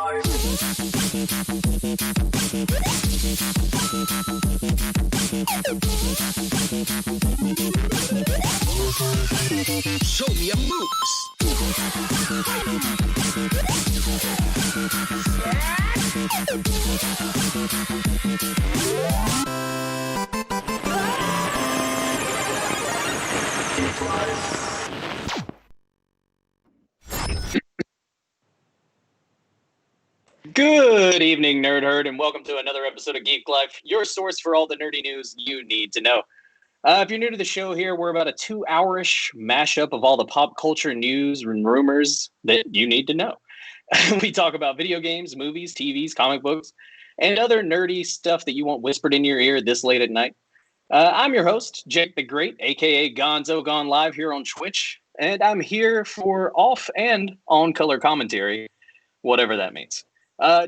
Show me your moves. Good evening, Nerd Herd, and welcome to another episode of Geeklife, your source for all the nerdy news you need to know. If you're new to the show here, we're about a 2-hour-ish mashup of all the pop culture news and rumors that you need to know. We talk about video games, movies, TVs, comic books, and other nerdy stuff that you want whispered in your ear this late at night. I'm your host, Jake the Great, aka Gonzo Gone Live here on Twitch, and I'm here for off and on color commentary, whatever that means.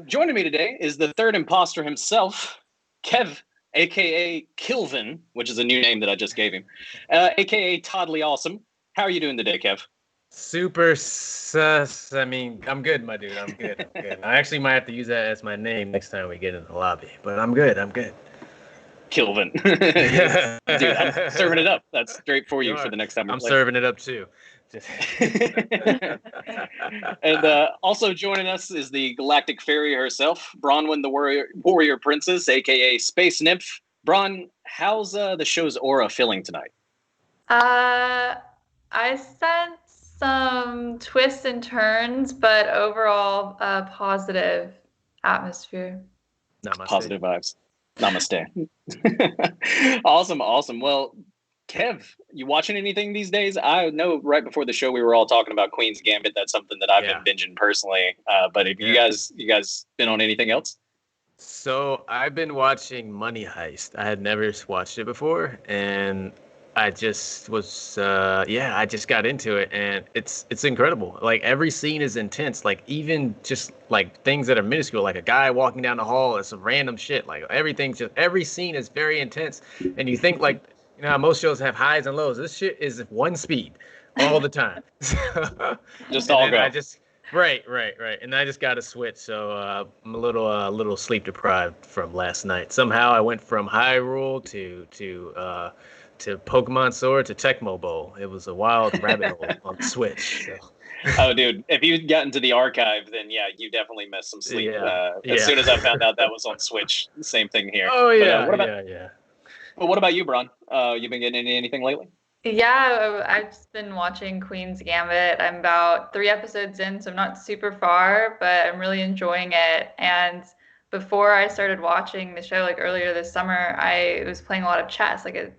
Joining me today is the third imposter himself, Kev, a.k.a. Kilvin, which is a new name that I just gave him, a.k.a. Toddly Awesome. How are you doing today, Kev? Super sus. I mean, I'm good, my dude. I'm good. I actually might have to use that as my name next time we get in the lobby, but I'm good. Kilvin. Dude, I'm serving it up. That's straight for you for the next time. I'm serving it up, too. And also joining us is the Galactic Fairy herself, Bronwyn the Warrior Princess, aka Space Nymph. Bron, how's the show's aura feeling tonight? I sense some twists and turns, but overall, positive atmosphere. Namaste. Positive vibes. Namaste. Awesome. Well, Kev, you watching anything these days? I know right before the show we were all talking about Queen's Gambit. That's something that I've been binging personally. But if you guys been on anything else? So I've been watching Money Heist. I had never watched it before, and I just was I just got into it, and it's incredible. Like every scene is intense. Like even just like things that are minuscule, like a guy walking down the hall, it's some random shit. Like every scene is very intense, and you think like. You know how most shows have highs and lows. This shit is one speed all the time. Just all go. Right. And I just got to switch. So I'm a little sleep deprived from last night. Somehow I went from Hyrule to Pokemon Sword to Tecmo Bowl. It was a wild rabbit hole on the Switch. So. Oh, dude, if you'd gotten to the archive, then yeah, you definitely missed some sleep. As soon as I found out that was on Switch, same thing here. Oh, yeah, yeah. Well, what about you, Bron? You been getting into anything lately? Yeah, I've just been watching Queen's Gambit. I'm about 3 episodes in, so I'm not super far, but I'm really enjoying it. And before I started watching the show, like earlier this summer, I was playing a lot of chess. Like it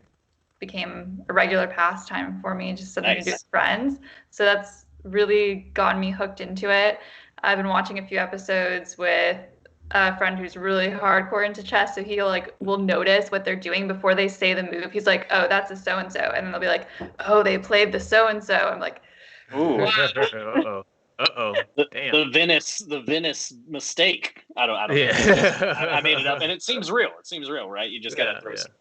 became a regular pastime for me, just something to do with friends. So that's really gotten me hooked into it. I've been watching a few episodes with a friend who's really hardcore into chess, so he will notice what they're doing before they say the move. He's like, "Oh, that's a so and so," and then they'll be like, "Oh, they played the so and so." I'm like, "Ooh, uh-oh, damn. The Venice mistake." I don't. I made it up, and it seems real. Right? You just gotta throw some.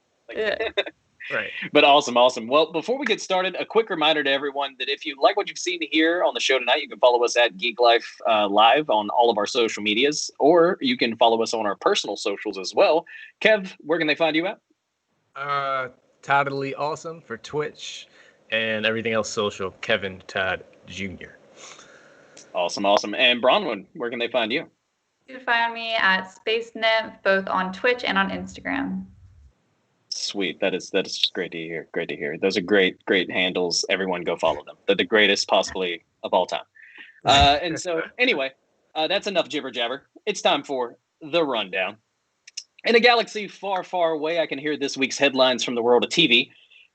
Right. But awesome. Well, before we get started, a quick reminder to everyone that if you like what you've seen here on the show tonight, you can follow us at Geeklife Live on all of our social medias, or you can follow us on our personal socials as well. Kev, where can they find you at? Toddly Awesome for Twitch and everything else social. Kevin Todd Jr. Awesome. And Bronwyn, where can they find you? You can find me at Space Nymph, both on Twitch and on Instagram. Sweet. That is great to hear. Those are great handles. Everyone go follow them. They're the greatest possibly of all time. And so anyway, that's enough jibber jabber. It's time for the rundown. In a galaxy far, far away, I can hear this week's headlines from the world of TV.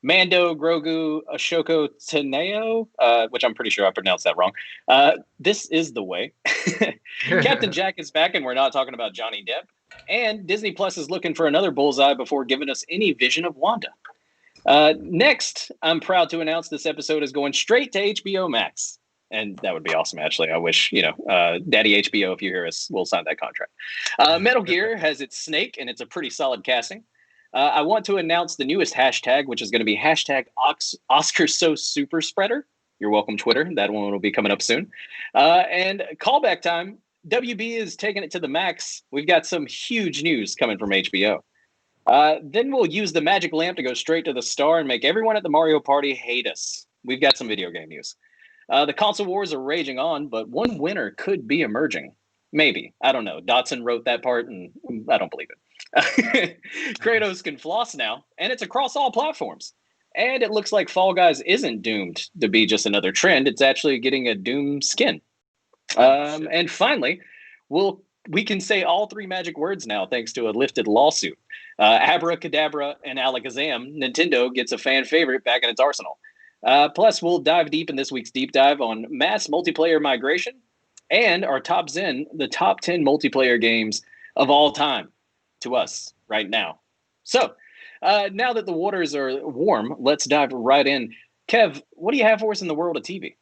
Mando, Grogu, Ashoko Tano, which I'm pretty sure I pronounced that wrong. This is the way. Captain Jack is back, and we're not talking about Johnny Depp. And Disney Plus is looking for another bullseye before giving us any vision of Wanda. Next, I'm proud to announce this episode is going straight to HBO Max. And that would be awesome, actually. I wish, Daddy HBO, if you hear us, we'll sign that contract. Metal Gear has its Snake, and it's a pretty solid casting. I want to announce the newest hashtag, which is going to be hashtag Oscar So Super Spreader. You're welcome, Twitter. That one will be coming up soon. And callback time. WB is taking it to the max. We've got some huge news coming from HBO. Then we'll use the magic lamp to go straight to the star and make everyone at the Mario Party hate us. We've got some video game news. The console wars are raging on, but one winner could be emerging. Maybe. I don't know. Dotson wrote that part, and I don't believe it. Kratos can floss now, and it's across all platforms. And it looks like Fall Guys isn't doomed to be just another trend. It's actually getting a Doom skin. And finally, we can say all three magic words now thanks to a lifted lawsuit. Abra, Kadabra, and Alakazam. Nintendo gets a fan favorite back in its arsenal. Plus, we'll dive deep in this week's deep dive on mass multiplayer migration and our top 10 multiplayer games of all time to us right now. So, now that the waters are warm, let's dive right in. Kev, what do you have for us in the world of TV?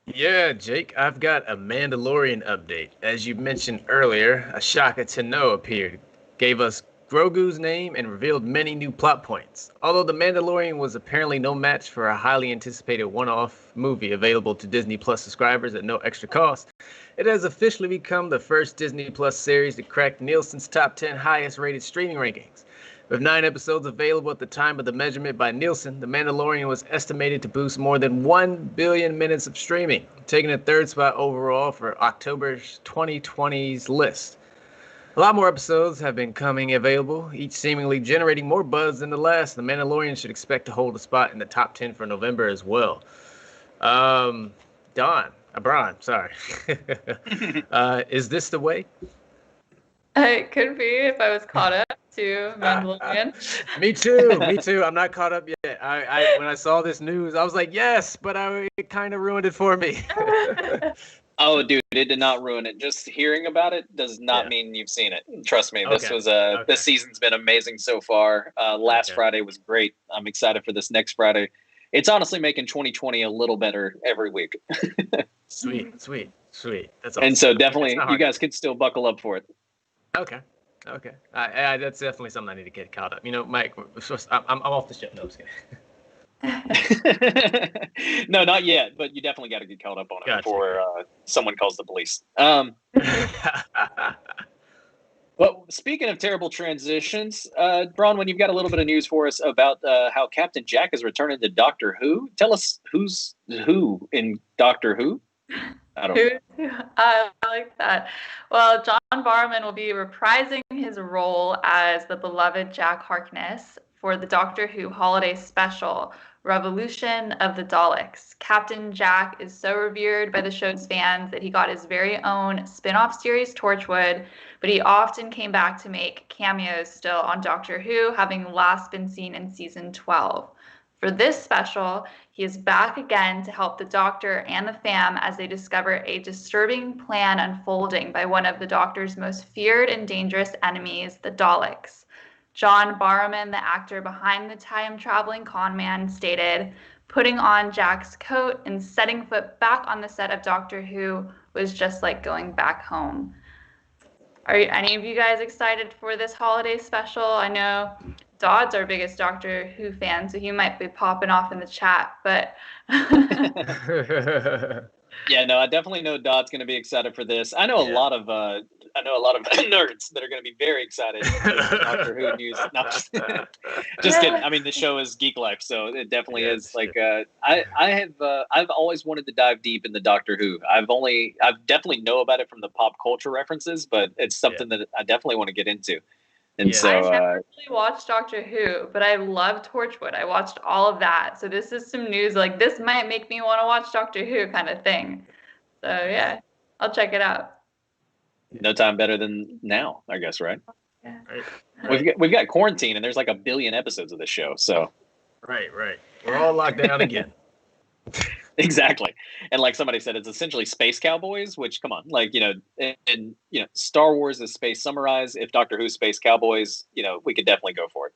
Yeah, Jake, I've got a Mandalorian update. As you mentioned earlier, Ashaka Tano appeared, gave us Grogu's name, and revealed many new plot points. Although The Mandalorian was apparently no match for a highly anticipated one-off movie available to Disney Plus subscribers at no extra cost, it has officially become the first Disney Plus series to crack Nielsen's top 10 highest-rated streaming rankings. With 9 episodes available at the time of the measurement by Nielsen, The Mandalorian was estimated to boost more than 1 billion minutes of streaming, taking a third spot overall for October 2020's list. A lot more episodes have been coming available, each seemingly generating more buzz than the last. The Mandalorian should expect to hold a spot in the top 10 for November as well. Brian, sorry. Is this the way? It could be if I was caught up to Mandalorian. Me too. I'm not caught up yet. I when I saw this news, I was like, yes, but it kind of ruined it for me. Oh, dude, it did not ruin it. Just hearing about it does not mean you've seen it. Trust me, this was this season's been amazing so far. Last Friday was great. I'm excited for this next Friday. It's honestly making 2020 a little better every week. Sweet. That's awesome. And so definitely, you guys can still buckle up for it. Okay. That's definitely something I need to get caught up. You know, Mike, I'm off the ship. No, I'm just kidding. No, not yet, but you definitely got to get caught up on it before someone calls the police. Well, speaking of terrible transitions, Bronwyn, you've got a little bit of news for us about how Captain Jack is returning to Doctor Who. Tell us who's who in Doctor Who? I don't know. I like that. Well, John Barrowman will be reprising his role as the beloved Jack Harkness for the Doctor Who holiday special, Revolution of the Daleks. Captain Jack is so revered by the show's fans that he got his very own spin-off series, Torchwood, but he often came back to make cameos still on Doctor Who, having last been seen in season 12. For this special, he is back again to help the Doctor and the fam as they discover a disturbing plan unfolding by one of the Doctor's most feared and dangerous enemies, the Daleks. John Barrowman, the actor behind the time-traveling con man, stated, "Putting on Jack's coat and setting foot back on the set of Doctor Who was just like going back home." Are any of you guys excited for this holiday special? I know Dodd's our biggest Doctor Who fan, so he might be popping off in the chat, but yeah, no, I definitely know Dodd's going to be excited for this. I know a lot of nerds that are going to be very excited for Doctor Who news. No, just kidding. I mean, the show is Geeklife, so it definitely is. Like, I've always wanted to dive deep into Doctor Who. I've definitely know about it from the pop culture references, but it's something that I definitely want to get into. And so I never really watched Doctor Who, but I love Torchwood. I watched all of that. So this is some news, like this might make me want to watch Doctor Who kind of thing. So yeah, I'll check it out. No time better than now, I guess, right? Yeah. Right. We've got quarantine, and there's like 1 billion episodes of this show. So right. We're all locked down again. Exactly. And like somebody said, it's essentially space cowboys, which, come on, like, and Star Wars is space summarized. If Doctor Who's space cowboys, we could definitely go for it.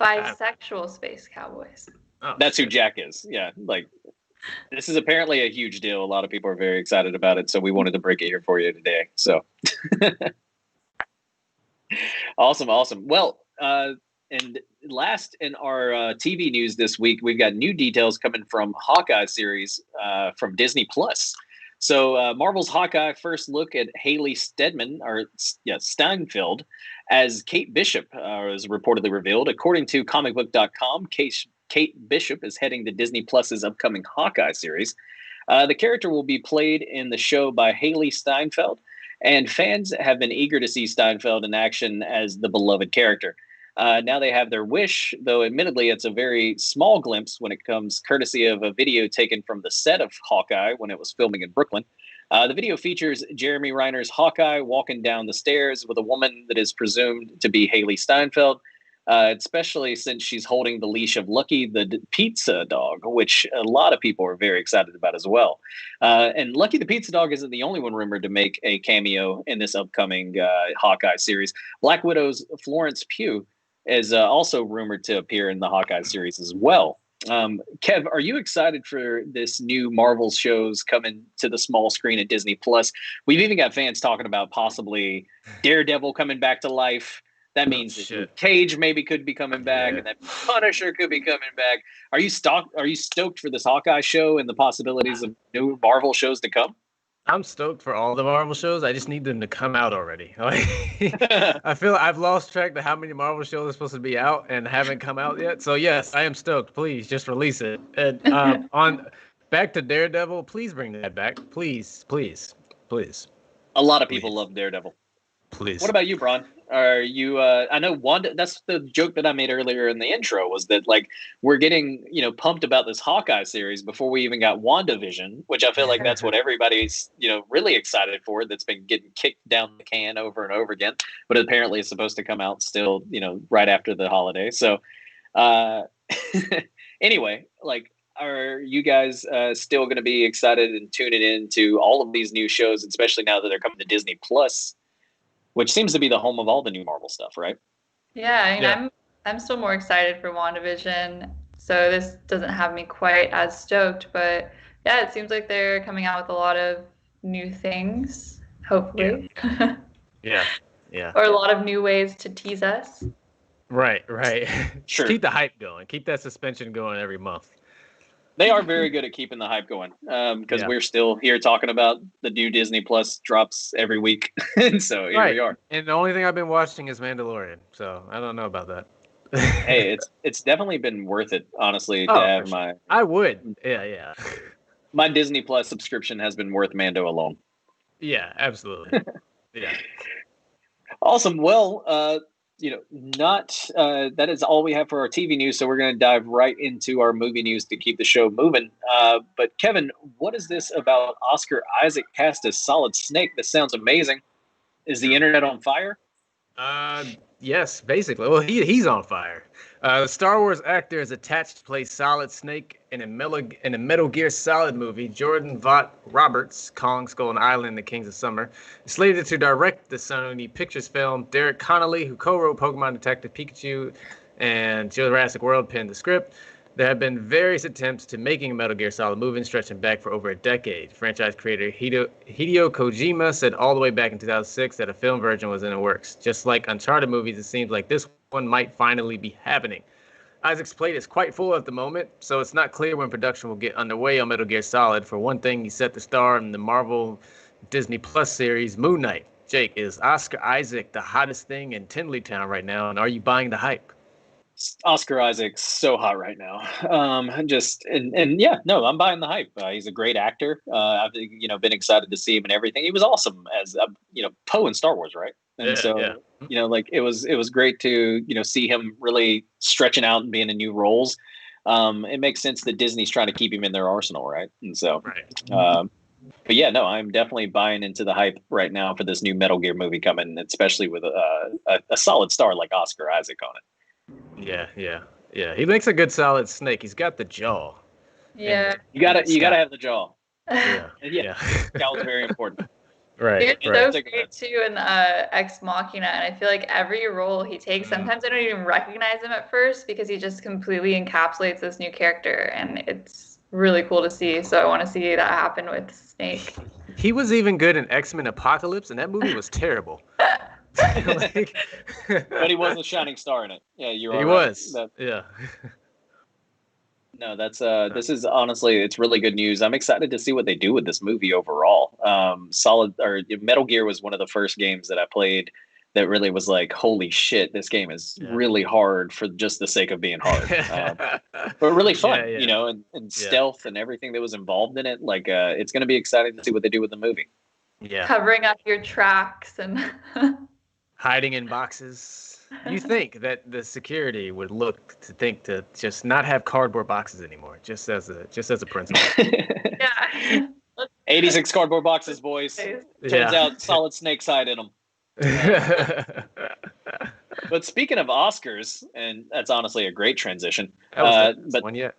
Bisexual space cowboys. Oh, that's who Jack is. Yeah. Like, this is apparently a huge deal. A lot of people are very excited about it. So we wanted to break it here for you today. So awesome. Well, and last in our TV news this week, we've got new details coming from Hawkeye series from Disney Plus. So Marvel's Hawkeye first look at Haley Steinfeld as Kate Bishop was reportedly revealed. According to comicbook.com, Kate Bishop is heading to Disney Plus's upcoming Hawkeye series. The character will be played in the show by Haley Steinfeld, and fans have been eager to see Steinfeld in action as the beloved character. Now they have their wish, though admittedly it's a very small glimpse when it comes courtesy of a video taken from the set of Hawkeye when it was filming in Brooklyn. The video features Jeremy Reiner's Hawkeye walking down the stairs with a woman that is presumed to be Haley Steinfeld, especially since she's holding the leash of Lucky the pizza dog, which a lot of people are very excited about as well. And Lucky the pizza dog isn't the only one rumored to make a cameo in this upcoming Hawkeye series. Black Widow's Florence Pugh is also rumored to appear in the Hawkeye series as well. Kev, are you excited for this new Marvel shows coming to the small screen at Disney Plus? We've even got fans talking about possibly Daredevil coming back to life. That means that Cage maybe could be coming back, and that Punisher could be coming back. Are you stoked for this Hawkeye show and the possibilities of new Marvel shows to come? I'm stoked for all the Marvel shows. I just need them to come out already. I feel I've lost track of how many Marvel shows are supposed to be out and haven't come out yet. So yes, I am stoked. Please just release it. And on back to Daredevil, please bring that back. Please. A lot of people love Daredevil. Please. What about you, Bron? Are you I know Wanda, that's the joke that I made earlier in the intro, was that like we're getting, pumped about this Hawkeye series before we even got WandaVision, which I feel like that's what everybody's, really excited for, that's been getting kicked down the can over and over again, but apparently it's supposed to come out still, right after the holiday. So anyway, like, are you guys still going to be excited and tuning in to all of these new shows, especially now that they're coming to Disney Plus, which seems to be the home of all the new Marvel stuff, right? Yeah, I'm still more excited for WandaVision, so this doesn't have me quite as stoked, but yeah, it seems like they're coming out with a lot of new things, hopefully. Yeah. Or a lot of new ways to tease us. Right. Sure. Keep the hype going. Keep that suspension going every month. They are very good at keeping the hype going, because we're still here talking about the new Disney Plus drops every week. And so here we are. And the only thing I've been watching is Mandalorian, so I don't know about that. Hey, it's definitely been worth it, honestly, to have my... I would. Yeah. My Disney Plus subscription has been worth Mando alone. Yeah, absolutely. Yeah. Awesome. Well, that is all we have for our TV news. So we're going to dive right into our movie news to keep the show moving. But Kevin, what is this about Oscar Isaac cast as Solid Snake? This sounds amazing. Is the internet on fire? Yes, basically. Well, he's on fire. The Star Wars actor is attached to play Solid Snake in a Metal Gear Solid movie. Jordan Vogt Roberts, Kong Skull Island, The Kings of Summer, is slated to direct the Sony Pictures film. Derek Connolly, who co-wrote Pokemon Detective Pikachu and Jurassic World, penned the script. There have been various attempts to making a Metal Gear Solid movie stretching back for over a decade. Franchise creator Hideo Kojima said all the way back in 2006 that a film version was in the works. Just like Uncharted movies, it seems like this one might finally be happening. Isaac's plate is quite full at the moment, so it's not clear when production will get underway on Metal Gear Solid. For one thing, he's set to star in the Marvel Disney Plus series Moon Knight. Jake, is Oscar Isaac the hottest thing in Tinleytown right now, and are you buying the hype? Oscar Isaac's so hot right now. I'm buying the hype. He's a great actor. I've been excited to see him and everything. He was awesome as Poe in Star Wars, right? And it was great to see him really stretching out and being in new roles. It makes sense that Disney's trying to keep him in their arsenal, right? And so, but yeah, no, I'm definitely buying into the hype right now for this new Metal Gear movie coming, especially with a solid star like Oscar Isaac on it. Yeah. He makes a good Solid Snake. He's got the jaw. Yeah. You gotta have the jaw. Yeah. That was very important. Right. He's so great too in Ex Machina, and I feel like every role he takes, sometimes I don't even recognize him at first because he just completely encapsulates this new character, and it's really cool to see. So I want to see that happen with Snake. He was even good in X-Men Apocalypse, and that movie was terrible. But he was a shining star in it. Yeah, you're right. He was. Yeah. No, that's this is honestly, it's really good news. I'm excited to see what they do with this movie overall. Metal Gear was one of the first games that I played that really was like, holy shit, this game is Yeah. really hard for just the sake of being hard. But really fun, Yeah. you know, and Yeah. stealth and everything that was involved in it. Like, it's going to be exciting to see what they do with the movie. Yeah. Covering up your tracks and Hiding in boxes. You think that the security would look to think to just not have cardboard boxes anymore, just as a principle. yeah. 86 cardboard boxes, boys. Turns out Solid Snake's hide in them. But speaking of Oscars, and that's honestly a great transition. But one yet.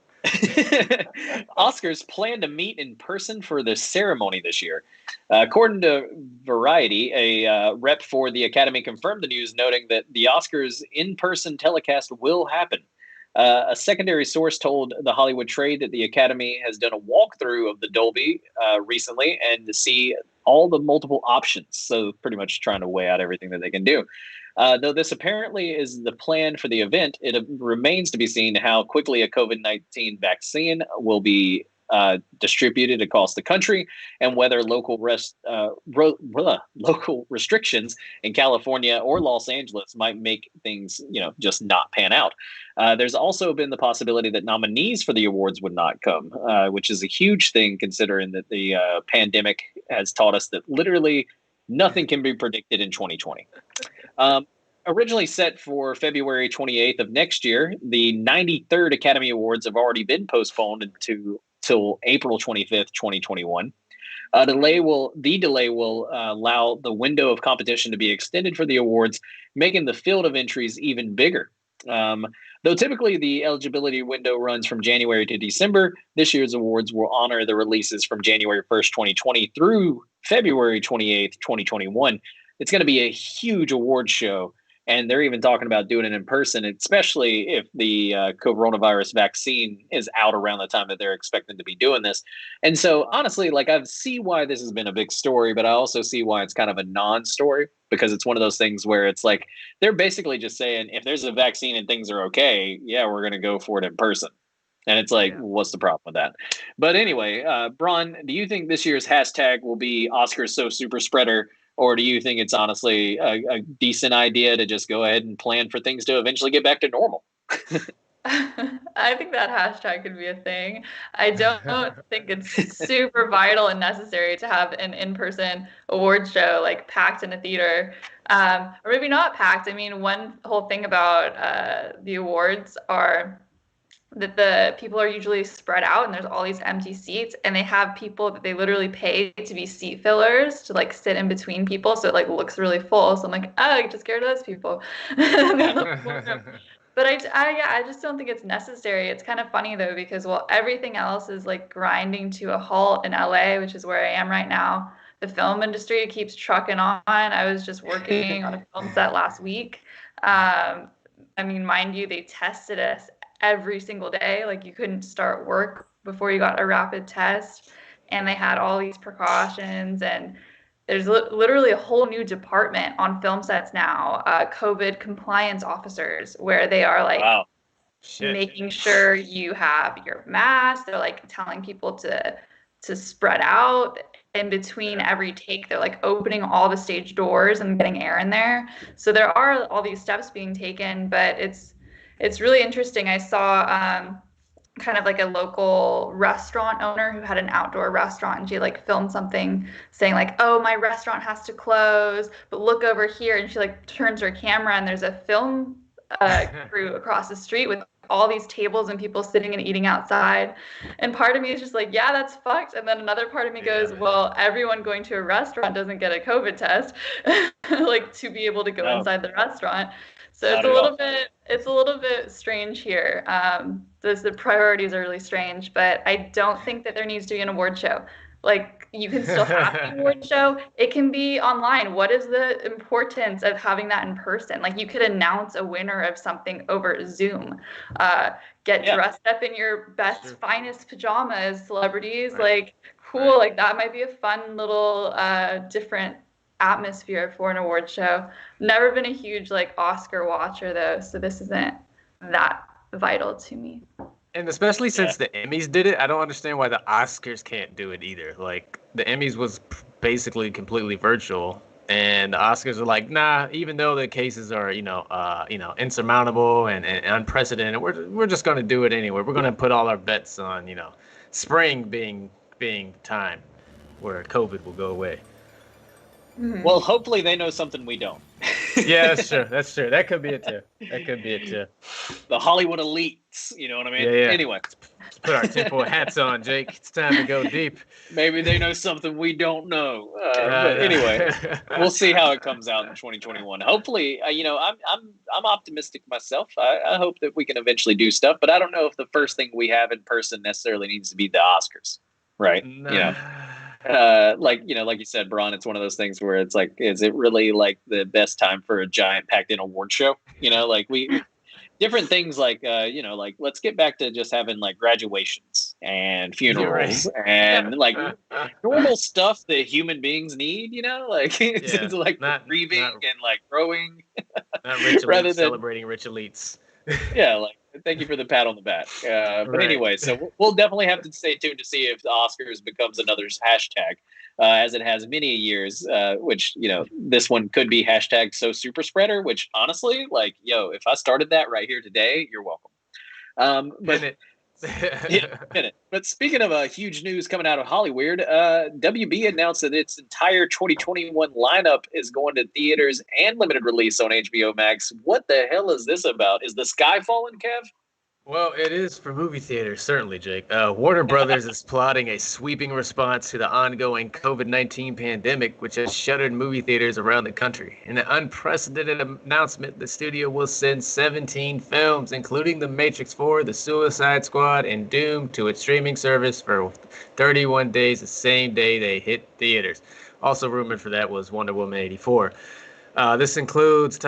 Oscars plan to meet in person for the ceremony this year. According to Variety, a rep for the Academy confirmed the news, noting that the Oscars in-person telecast will happen. A secondary source told The Hollywood Trade that the Academy has done a walkthrough of the Dolby recently and to see all the multiple options. So pretty much trying to weigh out everything that they can do. Though this apparently is the plan for the event, it remains to be seen how quickly a COVID-19 vaccine will be distributed across the country, and whether local restrictions in California or Los Angeles might make things, just not pan out. There's also been the possibility that nominees for the awards would not come, which is a huge thing considering that the pandemic has taught us that literally nothing can be predicted in 2020. Originally set for February 28th of next year, the 93rd Academy Awards have already been postponed till April 25th, 2021. The delay will allow the window of competition to be extended for the awards, making the field of entries even bigger. Though typically the eligibility window runs from January to December, this year's awards will honor the releases from January 1st, 2020 through February 28th, 2021. It's going to be a huge award show. And they're even talking about doing it in person, especially if the coronavirus vaccine is out around the time that they're expecting to be doing this. And so, honestly, I see why this has been a big story, but I also see why it's kind of a non-story, because it's one of those things where it's like they're basically just saying, if there's a vaccine and things are okay, yeah, we're going to go for it in person. And it's like, what's the problem with that? But anyway, Bron, do you think this year's hashtag will be Oscars So Super Spreader? Or do you think it's honestly a decent idea to just go ahead and plan for things to eventually get back to normal? I think that hashtag could be a thing. I don't think it's super vital and necessary to have an in-person award show packed in a theater. Or maybe not packed. I mean, one whole thing about the awards are that the people are usually spread out and there's all these empty seats, and they have people that they literally pay to be seat fillers to sit in between people, so it looks really full. So I'm like, oh, just get rid of those people. But I just don't think it's necessary. It's kind of funny though, because everything else is grinding to a halt in LA, which is where I am right now. The film industry keeps trucking on. I was just working on a film set last week. I mean, mind you, they tested us every single day. You couldn't start work before you got a rapid test, and they had all these precautions, and there's literally a whole new department on film sets now, COVID compliance officers, where they are wow. making sure you have your mask. They're telling people to spread out in between every take. They're opening all the stage doors and getting air in there. So there are all these steps being taken, but it's really interesting. I saw kind of a local restaurant owner who had an outdoor restaurant, and she filmed something saying oh, my restaurant has to close, but look over here. And she turns her camera, and there's a film crew across the street with all these tables and people sitting and eating outside. And part of me is just yeah, that's fucked. And then another part of me goes, well, everyone going to a restaurant doesn't get a COVID test to be able to go inside the restaurant. So it's a little bit strange here. The priorities are really strange, but I don't think that there needs to be an award show. You can still have an award show. It can be online. What is the importance of having that in person? You could announce a winner of something over Zoom. Get dressed up in your best, finest pajamas, celebrities. Cool. That might be a fun little different atmosphere for an award show. Never been a huge Oscar watcher though, so this isn't that vital to me. And especially since the Emmys did it, I don't understand why the Oscars can't do it either. Like the Emmys was basically completely virtual, and the Oscars are like, nah. Even though the cases are, insurmountable and unprecedented, we're just gonna do it anyway. We're gonna put all our bets on, spring being time where COVID will go away. Well, hopefully they know something we don't. Yeah, that's true. That's true. That could be it too. The Hollywood elites, you know what I mean? Yeah. Anyway. Let's put our tinfoil hats on, Jake. It's time to go deep. Maybe they know something we don't know. But anyway, we'll see how it comes out in 2021. Hopefully, I'm optimistic myself. I hope that we can eventually do stuff, but I don't know if the first thing we have in person necessarily needs to be the Oscars, right? No. Like you said, Braun, it's one of those things where it's like, is it really like the best time for a giant packed in award show? Like different things like, like let's get back to just having like graduations and funerals and like normal stuff that human beings need, it's like grieving and like growing. Not rich elites celebrating rich elites. Yeah, like thank you for the pat on the back. But anyway, so we'll definitely have to stay tuned to see if the Oscars becomes another hashtag, as it has many years. Which this one could be hashtag So Super Spreader. Which honestly, like, if I started that right here today, you're welcome. But But speaking of huge news coming out of Hollywood, WB announced that its entire 2021 lineup is going to theaters and limited release on HBO Max. What the hell is this about? Is the sky falling, Kev? Well, it is for movie theaters, certainly, Jake. Warner Brothers is plotting a sweeping response to the ongoing COVID-19 pandemic, which has shuttered movie theaters around the country. In an unprecedented announcement, the studio will send 17 films, including The Matrix 4, The Suicide Squad, and Doom, to its streaming service for 31 days, the same day they hit theaters. Also rumored for that was Wonder Woman 84. This includes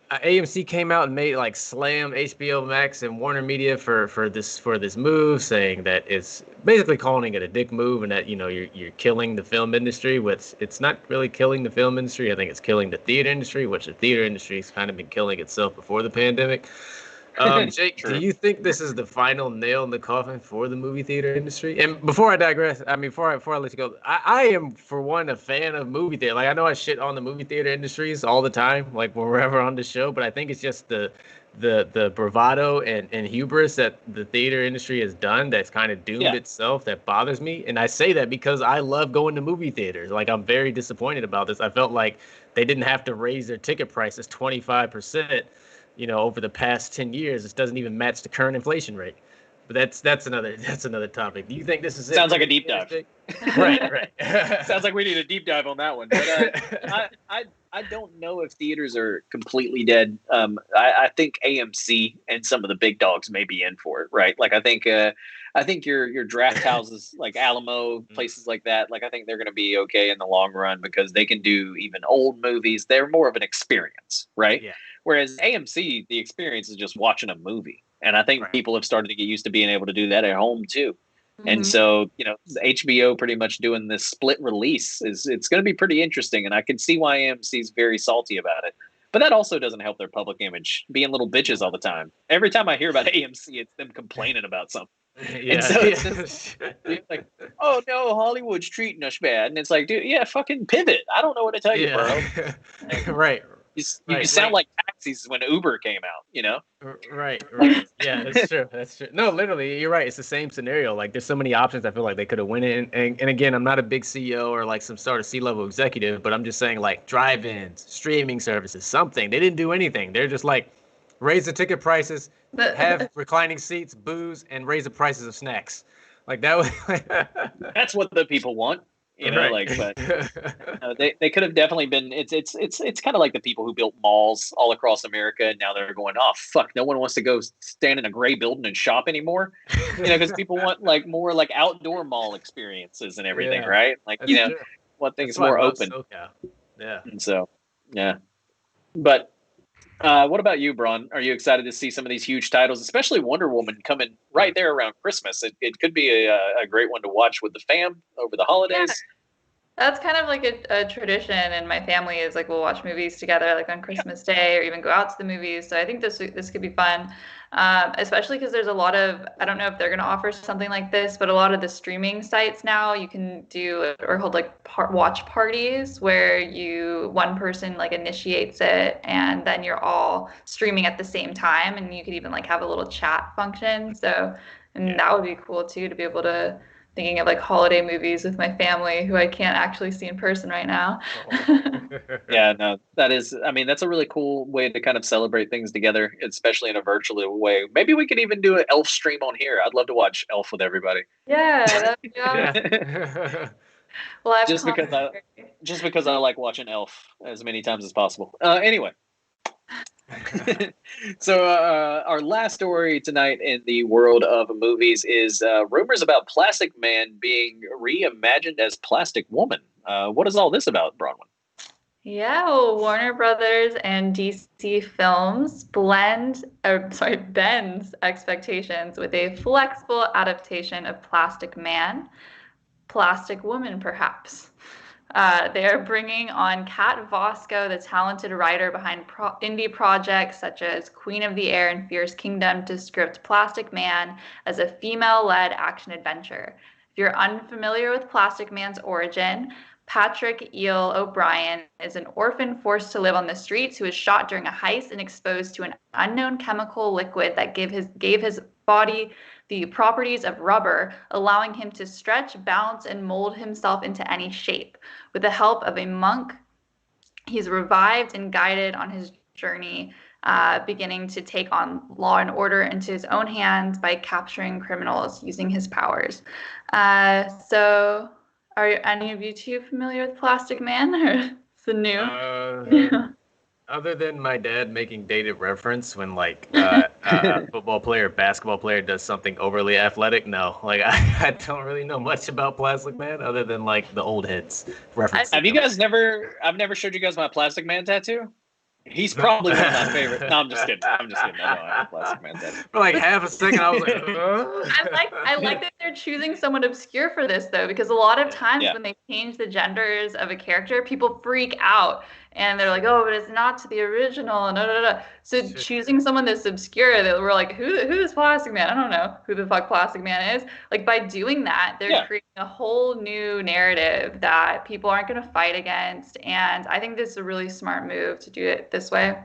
AMC came out and made like slam HBO Max and Warner Media for this move, saying that it's basically calling it a dick move and that you're killing the film industry. Which it's not really killing the film industry. I think it's killing the theater industry, which the theater industry has kind of been killing itself before the pandemic. Jake, do you think this is the final nail in the coffin for the movie theater industry? And before I digress, before I let you go, I am for one a fan of movie theater. Like I know I shit on the movie theater industries all the time, like wherever on the show, but I think it's just the bravado and hubris that the theater industry has done that's kind of doomed itself that bothers me. And I say that because I love going to movie theaters. Like I'm very disappointed about this. I felt like they didn't have to raise their ticket prices 25%. Over the past 10 years, it doesn't even match the current inflation rate. But that's another topic. Do you think this is Sounds like a deep dive. Right. Sounds like we need a deep dive on that one. But I don't know if theaters are completely dead. I think AMC and some of the big dogs may be in for it, right? Like I think your draft houses like Alamo, places like that, like I think they're going to be okay in the long run because they can do even old movies. They're more of an experience, right? Yeah. Whereas AMC, the experience is just watching a movie. And I think people have started to get used to being able to do that at home too. Mm-hmm. And so, HBO pretty much doing this split release it's going to be pretty interesting. And I can see why AMC is very salty about it. But that also doesn't help their public image, being little bitches all the time. Every time I hear about AMC, it's them complaining about something. Yeah. And so it's like, oh no, Hollywood's treating us bad. And it's like, dude, fucking pivot. I don't know what to tell you, bro. Right. You sound like taxis when Uber came out, Right. Yeah, that's true. No, literally, you're right. It's the same scenario. Like, there's so many options. I feel like they could have went in. And again, I'm not a big CEO or like some sort of C-level executive, but I'm just saying like drive-ins, streaming services, something. They didn't do anything. They're just like raise the ticket prices, have reclining seats, booze, and raise the prices of snacks. Like that was. That's what the people want. But they could have definitely been. It's kind of like the people who built malls all across America, and now they're going, oh fuck, no one wants to go stand in a gray building and shop anymore, because people want like more like outdoor mall experiences and everything, right? Like true. Want things more open. Yeah. And so, but what about you, Braun? Are you excited to see some of these huge titles, especially Wonder Woman coming right there around Christmas? It could be a great one to watch with the fam over the holidays. That's kind of like a tradition in my family is like we'll watch movies together like on Christmas Day or even go out to the movies. So I think this could be fun, especially because there's a lot of I don't know if they're going to offer something like this, but a lot of the streaming sites now you can do or hold like watch parties where one person like initiates it and then you're all streaming at the same time and you could even like have a little chat function. So and that would be cool too to be able to thinking of like holiday movies with my family who I can't actually see in person right now. Yeah, no, I mean, that's a really cool way to kind of celebrate things together, especially in a virtual way. Maybe we could even do an Elf stream on here. I'd love to watch Elf with everybody. Yeah, that'd be awesome. Well, just because I like watching Elf as many times as possible. Anyway. So our last story tonight in the world of movies is rumors about Plastic Man being reimagined as Plastic Woman. What is all this about, Bronwyn? Yeah, well, Warner Brothers and DC Films bends expectations with a flexible adaptation of Plastic Man, Plastic Woman, perhaps. They are bringing on Kat Vosco, the talented writer behind indie projects such as Queen of the Air and Fierce Kingdom, to script Plastic Man as a female-led action adventure. If you're unfamiliar with Plastic Man's origin, Patrick Eel O'Brien is an orphan forced to live on the streets who was shot during a heist and exposed to an unknown chemical liquid that gave his body the properties of rubber, allowing him to stretch, bounce, and mold himself into any shape. With the help of a monk, he's revived and guided on his journey, beginning to take on law and order into his own hands by capturing criminals using his powers. So are any of you two familiar with Plastic Man, or is it new? Other than my dad making dated reference when like a football player, basketball player does something overly athletic, no. Like I don't really know much about Plastic Man other than like the old heads reference. Have you guys I've never showed you guys my Plastic Man tattoo? He's probably one of my favorites. No, I'm just kidding. I know I have a Plastic Man tattoo. For like half a second, I was like, I like that they're choosing someone obscure for this though, because a lot of times when they change the genders of a character, people freak out and they're like, "Oh, but it's not to the original." No. So choosing someone that's obscure, that we're like, "Who is Plastic Man?" I don't know who the fuck Plastic Man is. Like by doing that, they're creating a whole new narrative that people aren't going to fight against, and I think this is a really smart move to do it this way.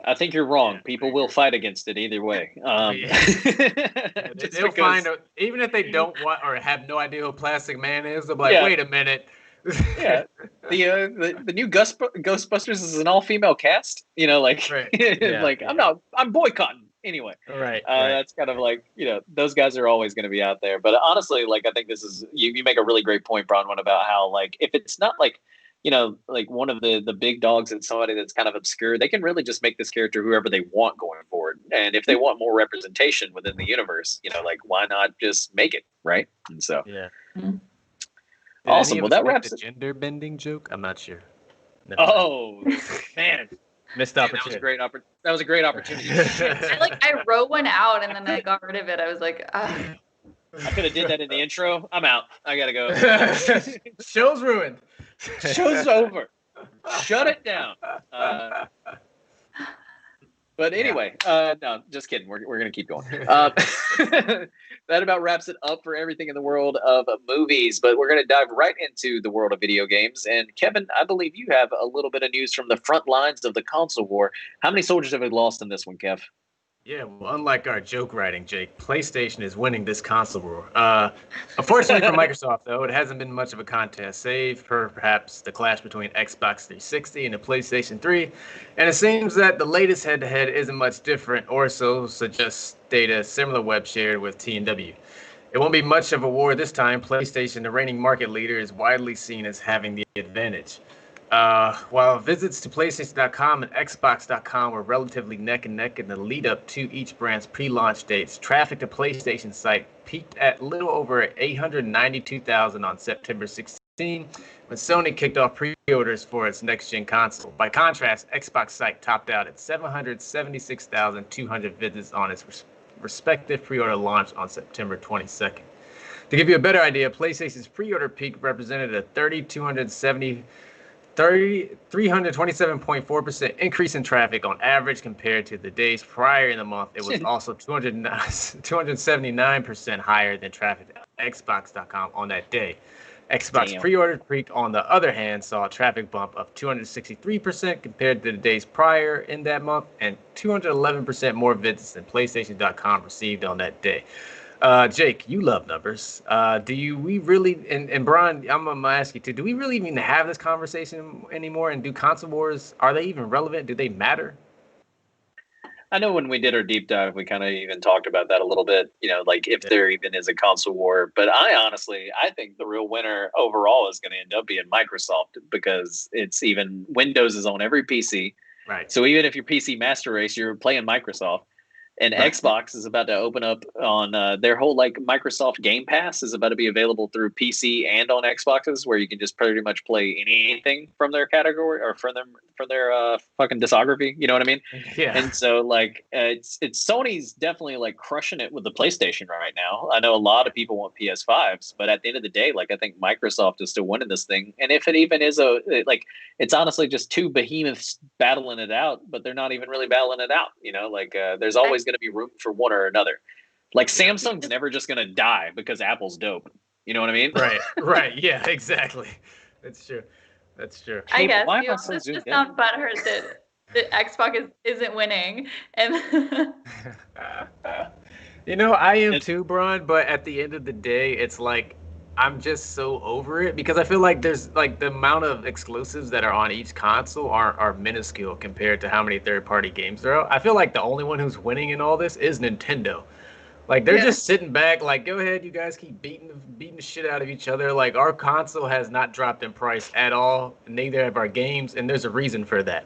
I think you're wrong. People will fight against it either way. They'll find out, even if they don't want or have no idea who Plastic Man is. They'll be like, "Wait a minute." Yeah, the new Ghostbusters is an all-female cast. You know, like I'm boycotting anyway. Right. That's kind of like, you know, those guys are always going to be out there. But honestly, like I think this is you make a really great point, Bronwyn, about how like if it's not like, you know, like one of the big dogs and somebody that's kind of obscure, they can really just make this character whoever they want going forward. And if they want more representation within the universe, you know, like why not just make it, right? And so Mm-hmm. Awesome. Well, that wraps the gender bending joke. I'm not sure. Oh man, missed opportunity. That was a great opportunity. I wrote one out and then I got rid of it. I was like, I could have did that in the intro. I'm out. I gotta go. Show's ruined. Show's over. Shut it down. But anyway, no, just kidding. We're going to keep going. That about wraps it up for everything in the world of movies. But we're going to dive right into the world of video games. And Kevin, I believe you have a little bit of news from the front lines of the console war. How many soldiers have we lost in this one, Kev? Yeah, well, unlike our joke writing, Jake, PlayStation is winning this console war. Unfortunately for Microsoft, though, it hasn't been much of a contest, save for perhaps the clash between Xbox 360 and the PlayStation 3. And it seems that the latest head-to-head isn't much different, or so suggests data similar web shared with T&W. It won't be much of a war this time. PlayStation, the reigning market leader, is widely seen as having the advantage. While visits to PlayStation.com and Xbox.com were relatively neck and neck in the lead up to each brand's pre-launch dates, traffic to PlayStation's site peaked at little over 892,000 on September 16 when Sony kicked off pre-orders for its next-gen console. By contrast, Xbox site topped out at 776,200 visits on its respective pre-order launch on September 22nd. To give you a better idea, PlayStation's pre-order peak represented a 327.4% increase in traffic on average compared to the days prior in the month. It was also 279% higher than traffic at Xbox.com on that day. Xbox pre-order peak, on the other hand, saw a traffic bump of 263% compared to the days prior in that month, and 211% more visits than PlayStation.com received on that day. Jake, you love numbers. We really, and Brian, I'm gonna ask you too, do we really even have this conversation anymore? And do console wars, are they even relevant? Do they matter? I know when we did our deep dive, we kind of even talked about that a little bit, like if there even is a console war. But I think the real winner overall is going to end up being Microsoft, because Windows is on every PC. Right. So even if you're PC Master Race, you're playing Microsoft. And Xbox is about to open up on their whole Microsoft Game Pass is about to be available through PC and on Xboxes, where you can just pretty much play anything from their category or from their fucking discography. You know what I mean? Yeah. And so it's Sony's definitely crushing it with the PlayStation right now. I know a lot of people want PS5s, but at the end of the day, I think Microsoft is still winning this thing. And if it even is it's honestly just two behemoths battling it out, but they're not even really battling it out. There's always going to be room for one or another. Samsung's never just going to die because Apple's dope. You know what I mean? Right. Yeah, exactly. That's true. I guess you also just sound butthurt that Xbox isn't winning. And I am too, Brian, but at the end of the day, it's I'm just so over it, because I feel like there's the amount of exclusives that are on each console are minuscule compared to how many third-party games there are. I feel like the only one who's winning in all this is Nintendo. They're just sitting back, go ahead, you guys keep beating the shit out of each other. Our console has not dropped in price at all, neither have our games, and there's a reason for that.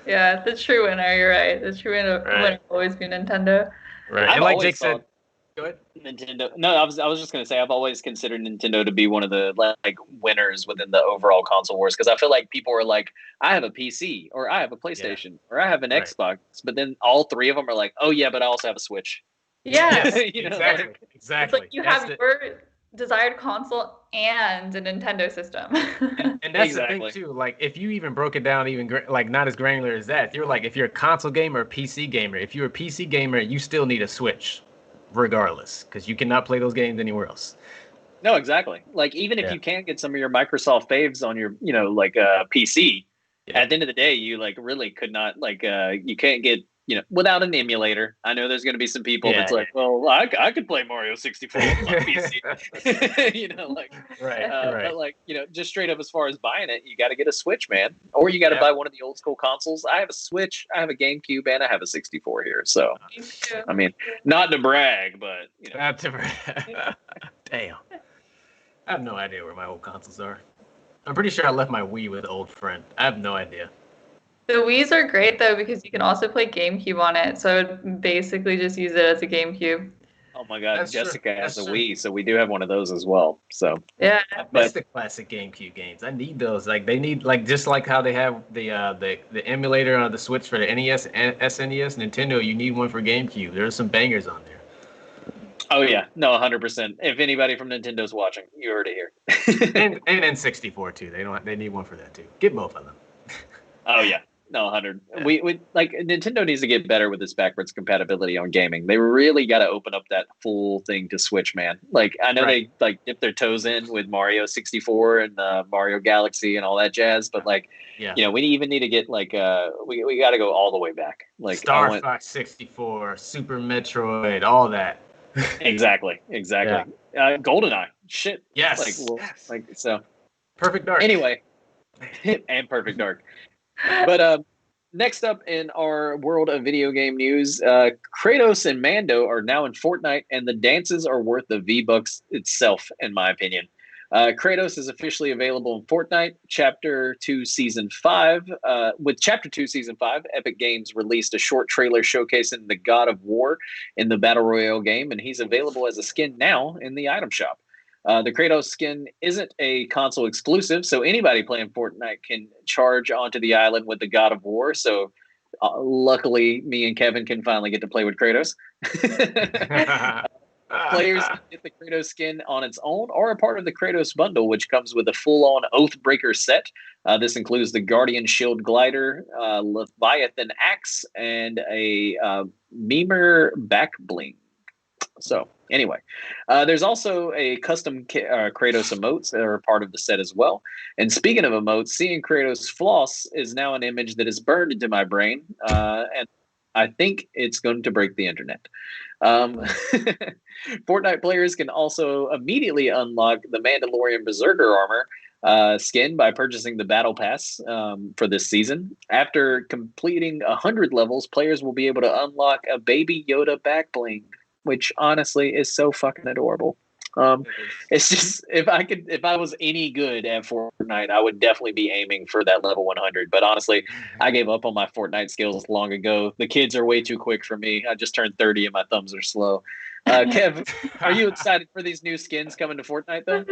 Yeah, the true winner, you're right. The true winner will always be Nintendo. Right. And like Jake said, go ahead. Nintendo. No, I was just gonna say I've always considered Nintendo to be one of the winners within the overall console wars, because I feel like people are I have a PC or I have a PlayStation or I have an Xbox, but then all three of them are oh yeah, but I also have a Switch. Yeah, exactly. It's you have your desired console and a Nintendo system. And that's the thing too. If you even broke it down, even not as granular as that, if you're a console gamer or PC gamer, if you're a PC gamer, you still need a Switch, regardless, because you cannot play those games anywhere else. No, exactly. Even if you can't get some of your Microsoft faves on your, PC, at the end of the day, you really could not you can't get without an emulator. I know there's going to be some people that's well, I could play Mario 64 on my PC. Right. But just straight up as far as buying it, you got to get a Switch, man, or you got to buy one of the old school consoles. I have a Switch, I have a GameCube, and I have a 64 here. So, I mean, not to brag, but not to brag. Damn, I have no idea where my old consoles are. I'm pretty sure I left my Wii with an old friend. I have no idea. The Wiis are great though, because you can also play GameCube on it. So I would basically just use it as a GameCube. Oh my God, Jessica has a Wii, so we do have one of those as well. So yeah, that's the classic GameCube games. I need those. They need just like how they have the emulator on the Switch for the NES and SNES. Nintendo, you need one for GameCube. There's some bangers on there. Oh yeah, no, 100%. If anybody from Nintendo's watching, you heard it here. and N64 too. They need one for that too. Get both of them. Oh yeah. No, 100. Yeah. We Nintendo needs to get better with this backwards compatibility on gaming. They really got to open up that full thing to Switch, man. I know they dip their toes in with Mario 64 and Mario Galaxy and all that jazz, but we even need to get we got to go all the way back. Star Fox 64, Super Metroid, all that. Exactly. Yeah. GoldenEye, shit. Yes. So. Perfect Dark. Anyway, and Perfect Dark. But next up in our world of video game news, Kratos and Mando are now in Fortnite, and the dances are worth the V-Bucks itself, in my opinion. Kratos is officially available in Fortnite Chapter 2 Season 5. With Chapter 2 Season 5, Epic Games released a short trailer showcasing the God of War in the Battle Royale game, and he's available as a skin now in the item shop. The Kratos skin isn't a console exclusive, so anybody playing Fortnite can charge onto the island with the God of War. So luckily, me and Kevin can finally get to play with Kratos. Players can get the Kratos skin on its own or a part of the Kratos bundle, which comes with a full-on Oathbreaker set. This includes the Guardian Shield Glider, Leviathan Axe, and a Memer back bling. So anyway, there's also a custom Kratos emotes that are part of the set as well. And speaking of emotes, seeing Kratos floss is now an image that is burned into my brain, and I think it's going to break the internet. Fortnite players can also immediately unlock the Mandalorian Berserker armor skin by purchasing the Battle Pass for this season. After completing 100 levels, players will be able to unlock a Baby Yoda back bling, which honestly is so fucking adorable. It's just if I was any good at Fortnite, I would definitely be aiming for that level 100. But honestly, I gave up on my Fortnite skills long ago. The kids are way too quick for me. I just turned 30 and my thumbs are slow. Kev, are you excited for these new skins coming to Fortnite though?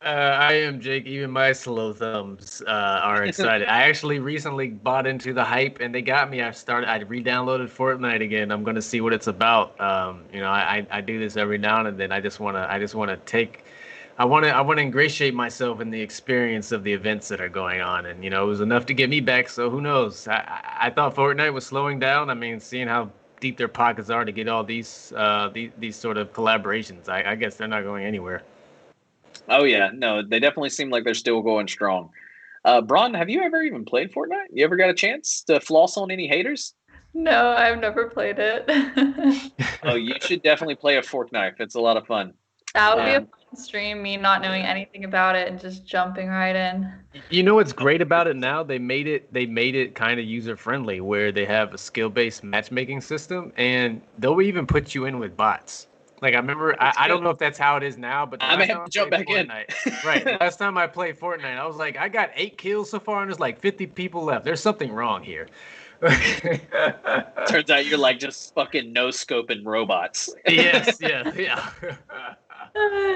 I am, Jake. Even my slow thumbs are excited. I actually recently bought into the hype, and they got me. I re-downloaded Fortnite again. I'm going to see what it's about. I do this every now and then. I want to ingratiate myself in the experience of the events that are going on, and it was enough to get me back. So who knows? I thought Fortnite was slowing down. I mean, seeing how deep their pockets are to get all these sort of collaborations, I guess they're not going anywhere. Oh yeah, no, they definitely seem like they're still going strong. Braun, have you ever even played Fortnite? You ever got a chance to floss on any haters? No, I've never played it. Oh, you should definitely play a Fortnite. It's a lot of fun. That would be a fun stream, me not knowing anything about it and just jumping right in. You know what's great about it now? They made it kind of user friendly, where they have a skill-based matchmaking system, and they'll even put you in with bots. Like I remember, I don't know if that's how it is now, but I may have to jump back in. Right, last time I played Fortnite, I was like, I got 8 kills so far, and there's like 50 people left. There's something wrong here. Turns out you're like just fucking no-scoping robots. Yes, yeah.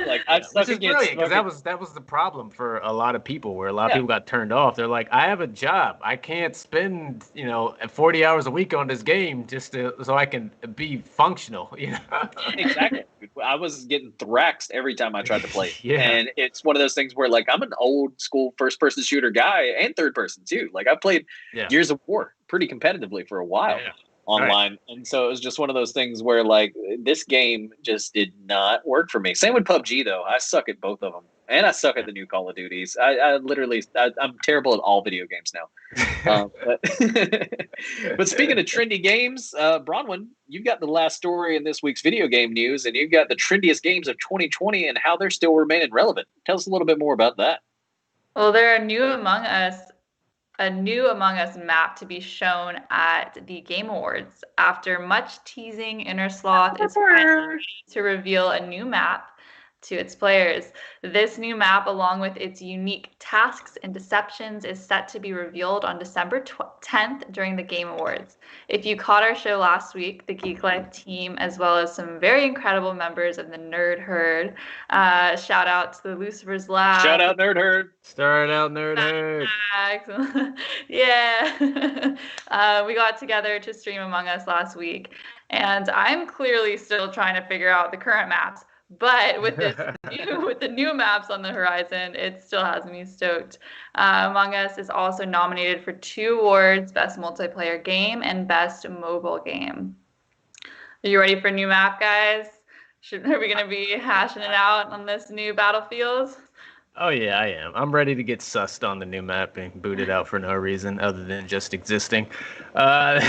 Like I suck Which is brilliant, because that was the problem for a lot of people, where a lot of people got turned off. They're like, I have a job. I can't spend 40 hours a week on this game just so I can be functional. Exactly. I was getting thraxed every time I tried to play. Yeah. And it's one of those things where like I'm an old school first person shooter guy and third person too. Like I played Gears of War pretty competitively for a while. Online. Right. And so it was just one of those things where like this game just did not work for me. Same with PUBG though. I suck at both of them. And I suck at the new Call of Duties. I'm terrible at all video games now. But speaking of trendy games, Bronwyn, you've got the last story in this week's video game news, and you've got the trendiest games of 2020 and how they're still remaining relevant. Tell us a little bit more about that. Well, there are a new Among Us map to be shown at the Game Awards. After much teasing, Innersloth is ready to reveal a new map to its players. This new map, along with its unique tasks and deceptions, is set to be revealed on December 10th during the Game Awards. If you caught our show last week, the Geeklife team, as well as some very incredible members of the Nerd Herd, shout out to the Lucifer's Lab. Shout out Nerd Herd. Start out Nerd Herd. Yeah. We got together to stream Among Us last week, and I'm clearly still trying to figure out the current maps. But with the new maps on the horizon, it still has me stoked. Among Us is also nominated for 2 awards: Best Multiplayer Game and Best Mobile Game. Are you ready for a new map, guys? Are we going to be hashing it out on this new Battlefield? Oh yeah, I am. I'm ready to get sussed on the new map and booted out for no reason other than just existing. I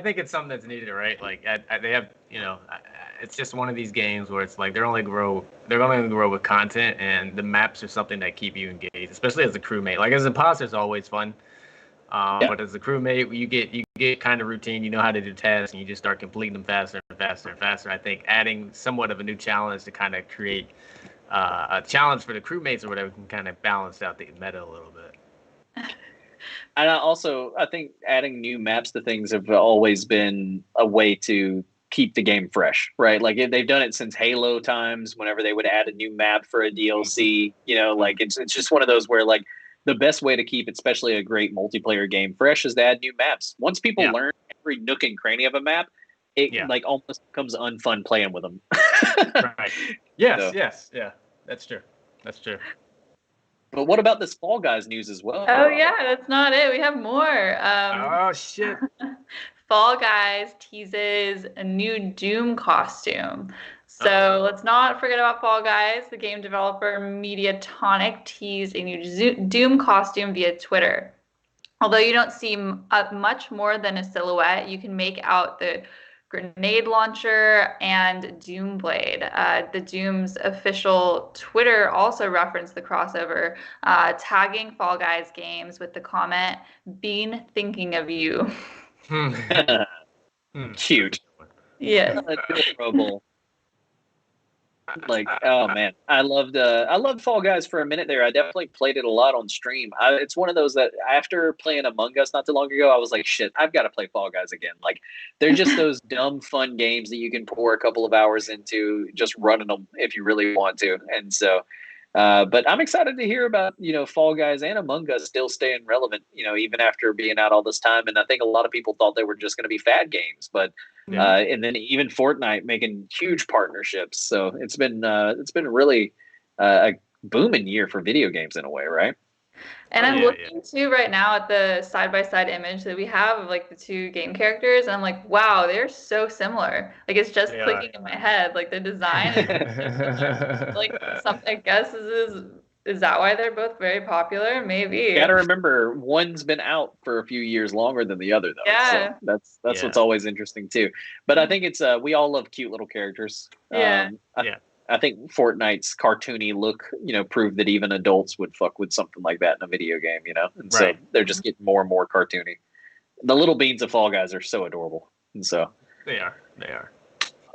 think it's something that's needed, right? Like they have, it's just one of these games where it's like they're only going to grow with content, and the maps are something that keep you engaged, especially as a crewmate. Like as an imposter, it's always fun. But as a crewmate, you get kind of routine. You know how to do tasks, and you just start completing them faster and faster and faster. I think adding somewhat of a new challenge to kind of create a challenge for the crewmates or whatever can kind of balance out the meta a little bit. And I think adding new maps to things have always been a way to keep the game fresh, right? Like they've done it since Halo times, whenever they would add a new map for a DLC, like it's just one of those where like the best way to keep especially a great multiplayer game fresh is to add new maps. Once people learn every nook and cranny of a map, it like almost becomes unfun playing with them. Right. Yes. So. Yes. Yeah. That's true. That's true. But what about this Fall Guys news as well? Oh yeah, that's not it. We have more. Oh shit. Fall Guys teases a new Doom costume. So let's not forget about Fall Guys. The game developer Mediatonic teased a new Doom costume via Twitter. Although you don't see much more than a silhouette, you can make out the grenade launcher and Doomblade. The Doom's official Twitter also referenced the crossover, tagging Fall Guys games with the comment, "Been thinking of you." Cute. Yes. Adorable. Like, oh man, I loved Fall Guys for a minute there. I definitely played it a lot on stream. It's one of those that after playing Among Us not too long ago, I was like, shit, I've got to play Fall Guys again. Like, they're just those dumb, fun games that you can pour a couple of hours into just running them if you really want to. And so, but I'm excited to hear about, Fall Guys and Among Us still staying relevant, even after being out all this time. And I think a lot of people thought they were just going to be fad games, but and then even Fortnite making huge partnerships. So it's been really a booming year for video games in a way, right? And I'm looking too right now at the side-by-side image that we have of like the two game characters. And I'm like, wow, they're so similar. Like it's just clicking in my head. Like the design is like something. I guess is that why they're both very popular? Maybe. You gotta remember, one's been out for a few years longer than the other, though. Yeah. So that's what's always interesting too. But I think it's we all love cute little characters. Yeah. I think Fortnite's cartoony look, proved that even adults would fuck with something like that in a video game, and so they're just getting more and more cartoony. The little beans of Fall Guys are so adorable, and so they are.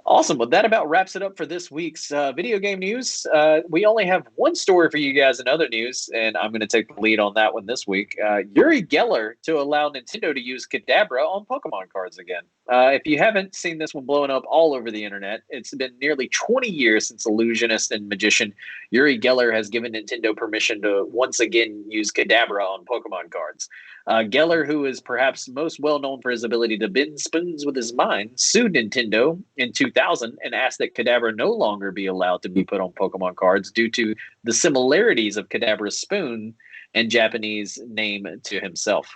Awesome. Well, that about wraps it up for this week's video game news. We only have one story for you guys in other news, and I'm going to take the lead on that one this week. Uri Geller to allow Nintendo to use Kadabra on Pokemon cards again. If you haven't seen this one blowing up all over the internet, it's been nearly 20 years since illusionist and magician Uri Geller has given Nintendo permission to once again use Kadabra on Pokemon cards. Geller, who is perhaps most well known for his ability to bend spoons with his mind, sued Nintendo in 2000 and asked that Kadabra no longer be allowed to be put on Pokemon cards due to the similarities of Kadabra's spoon and Japanese name to himself.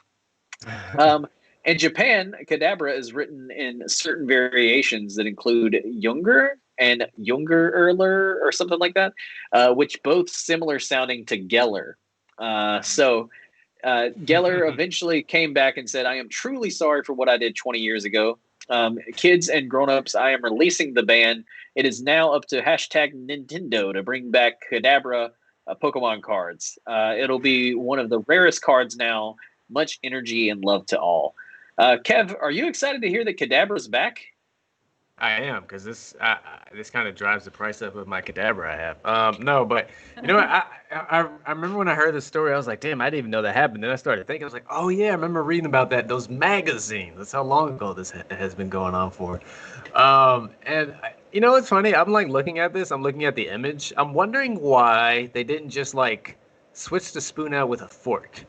In Japan, Kadabra is written in certain variations that include Younger and Jungererler or something like that, which both similar sounding to Geller. Geller eventually came back and said, "I am truly sorry for what I did 20 years ago. Kids and grown-ups, I am releasing the ban. It is now up to #Nintendo to bring back Kadabra Pokemon cards. It'll be one of the rarest cards now. Much energy and love to all." Kev, are you excited to hear that Kadabra's back? I am, because this kind of drives the price up of my Kadabra I have. No, but you know what? I remember when I heard this story, I was like, damn, I didn't even know that happened. Then I started thinking, I was like, oh yeah, I remember reading about those magazines. That's how long ago this has been going on for. And you know what's funny? I'm like looking at this. I'm looking at the image. I'm wondering why they didn't just like switch the spoon out with a fork.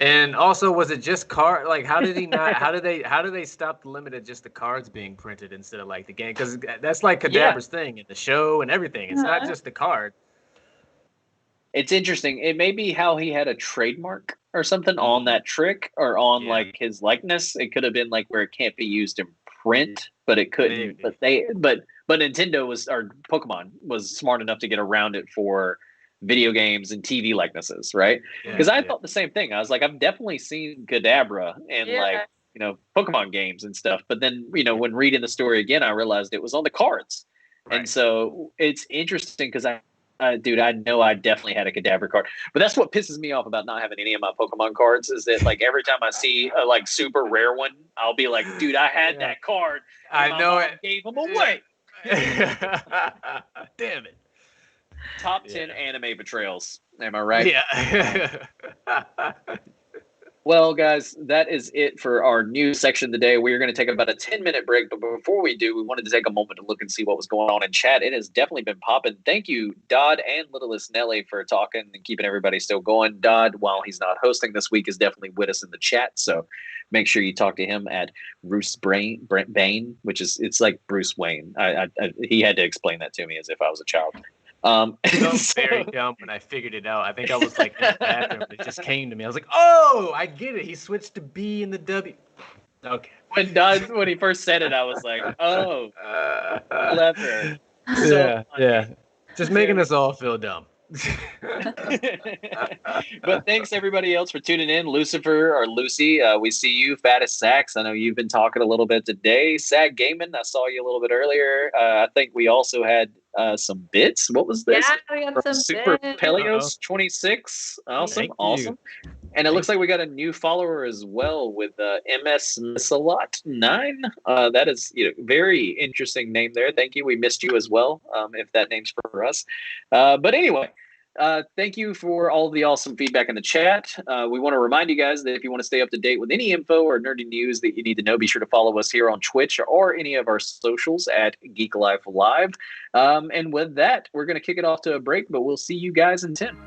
And also, was it just card? Like, how did he not? How did they stop the limit of just the cards being printed instead of like the game? Because that's like Kadabra's thing in the show and everything. It's not just the card. It's interesting. It may be how he had a trademark or something on that trick or on like his likeness. It could have been like where it can't be used in print, but it couldn't. Maybe. But Nintendo or Pokemon was smart enough to get around it for video games and TV likenesses, right? Because I thought the same thing. I was like, I've definitely seen Kadabra in Pokemon games and stuff. But then, when reading the story again, I realized it was on the cards. Right. And so it's interesting because I know I definitely had a Kadabra card. But that's what pisses me off about not having any of my Pokemon cards is that like every time I see a like super rare one, I'll be like, dude, I had that card. I know it. Gave them away. Damn it. Top 10 anime betrayals. Am I right? Yeah. Well, guys, that is it for our news section today. We are going to take about a 10-minute break, but before we do, we wanted to take a moment to look and see what was going on in chat. It has definitely been popping. Thank you, Dodd and Littlest Nelly, for talking and keeping everybody still going. Dodd, while he's not hosting this week, is definitely with us in the chat, so make sure you talk to him at Bruce Bane, which is it's like Bruce Wayne. He had to explain that to me as if I was a child. So very dumb when I figured it out. I think I was like in the bathroom. It just came to me. I was like, "Oh, I get it. He switched to B and the W." Okay. When he first said it, I was like, "Oh, clever." So Yeah. Just making us all feel dumb. But thanks everybody else for tuning in. Lucifer or Lucy, we see you. Fattest Sax, I know you've been talking a little bit today. Sag Gaming, I saw you a little bit earlier. I think we also had some bits. What was this? Yeah, we had some Super bits. Pelios 26. Awesome. And it looks like we got a new follower as well with MS Missalot 9. That is very interesting name there. Thank you. We missed you as well, if that name's for us. But anyway, thank you for all the awesome feedback in the chat. We want to remind you guys that if you want to stay up to date with any info or nerdy news that you need to know, be sure to follow us here on Twitch or any of our socials at geeklifelive. And with that, we're going to kick it off to a break, but we'll see you guys in 10.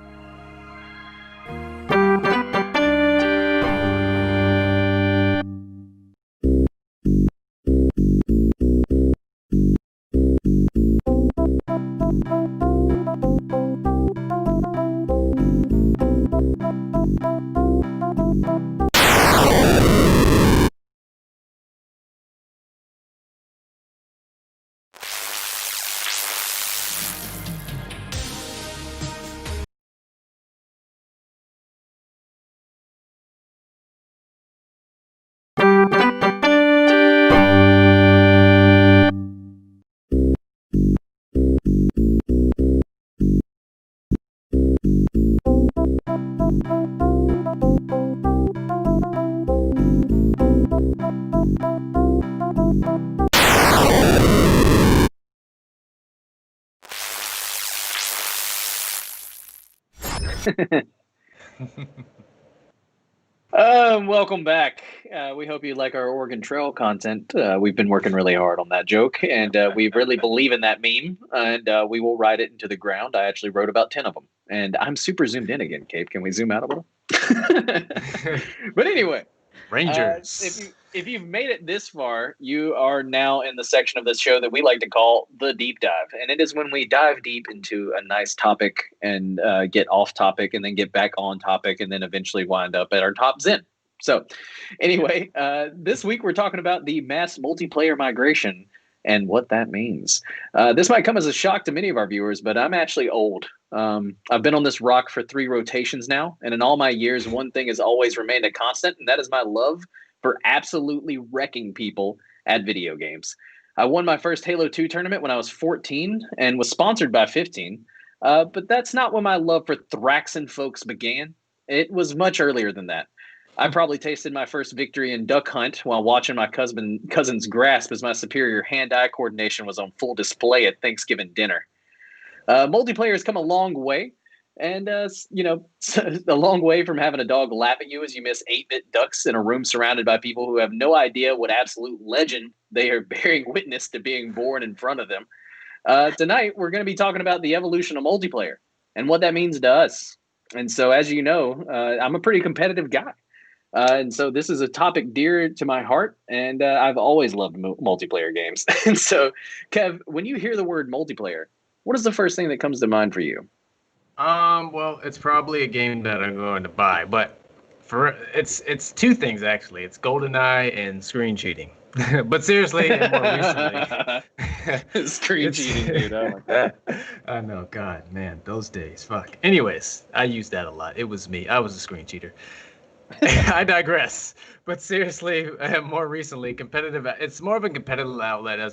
Welcome back. We hope you like our Oregon Trail content. We've been working really hard on that joke, and we really believe in that meme, and we will ride it into the ground. I actually wrote about 10 of them, and I'm super zoomed in again, Cape. Can we zoom out a little? But anyway, Rangers. If you've made it this far, you are now in the section of this show that we like to call the deep dive. And it is when we dive deep into a nice topic and get off topic and then get back on topic and then eventually wind up at our top zen. So anyway, this week we're talking about the mass multiplayer migration and what that means. This might come as a shock to many of our viewers, but I'm actually old. I've been on this rock for 3 rotations now. And in all my years, one thing has always remained a constant, and that is my love for absolutely wrecking people at video games. I won my first Halo 2 tournament when I was 14 and was sponsored by 15. But that's not when my love for Thraxan folks began. It was much earlier than that. I probably tasted my first victory in Duck Hunt while watching my cousin's grasp as my superior hand-eye coordination was on full display at Thanksgiving dinner. Multiplayer has come a long way. And, a long way from having a dog laugh at you as you miss 8-bit ducks in a room surrounded by people who have no idea what absolute legend they are bearing witness to being born in front of them. Tonight, we're going to be talking about the evolution of multiplayer and what that means to us. And so, as you know, I'm a pretty competitive guy. And so this is a topic dear to my heart, and I've always loved multiplayer games. And so, Kev, when you hear the word multiplayer, what is the first thing that comes to mind for you? Well, it's probably a game that I'm going to buy, but it's 2 things actually. It's GoldenEye and screen cheating. But seriously, and more recently, screen cheating, dude. Oh my God. I know, God, man, those days, fuck. Anyways, I used that a lot. It was me. I was a screen cheater. I digress. But seriously, more recently, it's more of a competitive outlet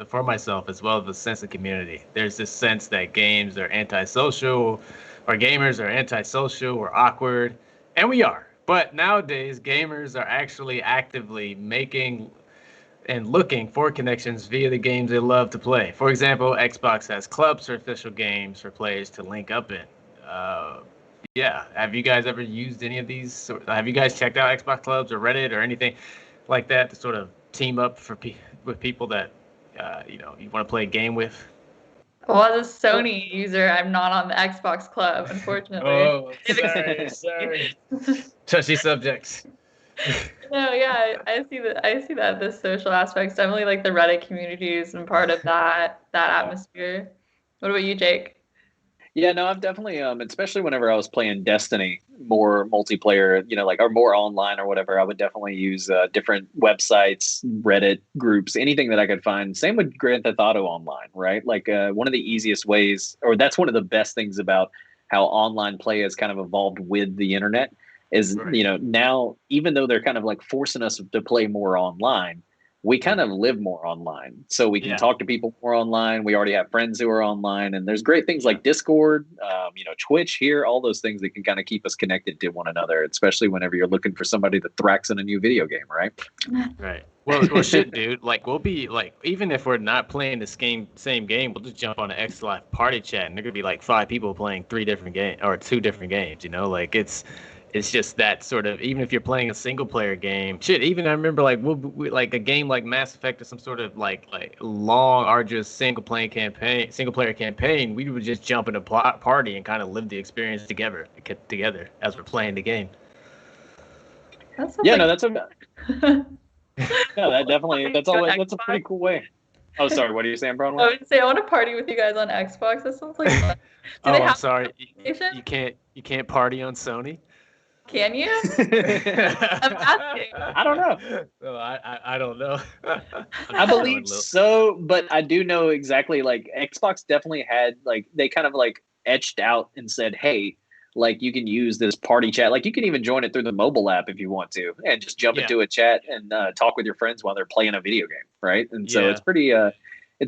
for myself, as well as a sense of community. There's this sense that games are antisocial, or gamers are antisocial or awkward, and we are. But nowadays, gamers are actually actively making and looking for connections via the games they love to play. For example, Xbox has clubs or official games for players to link up in. yeah. Have you guys ever used any of these? Have you guys checked out Xbox Clubs or Reddit or anything like that to sort of team up with people that you want to play a game with? Well, as a Sony user, I'm not on the Xbox Club, unfortunately. Oh, sorry. Touchy subjects. No, yeah, I see that. I see that the social aspects, definitely like the Reddit communities and part of that atmosphere. What about you, Jake? Yeah, no, I've definitely, especially whenever I was playing Destiny, more multiplayer, like, or more online or whatever, I would definitely use different websites, Reddit groups, anything that I could find. Same with Grand Theft Auto Online, right? Like, one of the easiest ways, or that's one of the best things about how online play has kind of evolved with the internet is, Right. now, even though they're kind of like forcing us to play more online, we kind of live more online, so we can Yeah. talk to people more online. We already have friends who are online, and there's great things like Discord, Twitch here, all those things that can kind of keep us connected to one another, especially whenever you're looking for somebody that thrax in a new video game, right? Right. Well, shit, dude. Like, we'll be like, even if we're not playing the same game, we'll just jump on an Xlife party chat, and there could be like 5 people playing 3 different games or 2 different games. Like it's just that sort of, even if you're playing a single player game, shit. Even I remember like like a game like Mass Effect or some sort of like long, arduous single player campaign. We would just jump in a party and kind of live the experience together as we're playing the game. Yeah, no, that's a no, that definitely that's a pretty cool way. Oh, sorry, what are you saying, Bronwyn? I would say I want to party with you guys on Xbox. That sounds like fun. I'm sorry. You can't party on Sony. Can you? I'm asking. I don't know. No, I don't know. I believe so, but I do know exactly, like, Xbox definitely had, like, they kind of like etched out and said, hey, like, you can use this party chat. Like, you can even join it through the mobile app if you want to, and just jump into a chat and talk with your friends while they're playing a video game, right? And so it's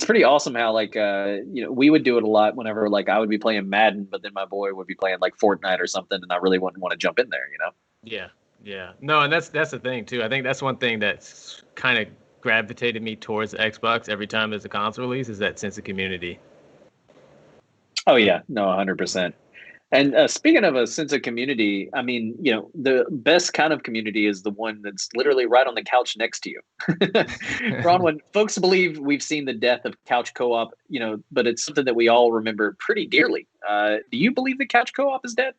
pretty awesome how, like, we would do it a lot whenever, like, I would be playing Madden, but then my boy would be playing like Fortnite or something, and I really wouldn't want to jump in there, Yeah. No, and that's the thing too. I think that's one thing that's kind of gravitated me towards Xbox every time there's a console release is that sense of community. Oh yeah, no, 100%. And speaking of a sense of community, I mean, the best kind of community is the one that's literally right on the couch next to you. Ron, when folks believe we've seen the death of couch co-op, but it's something that we all remember pretty dearly. Do you believe the couch co-op is dead?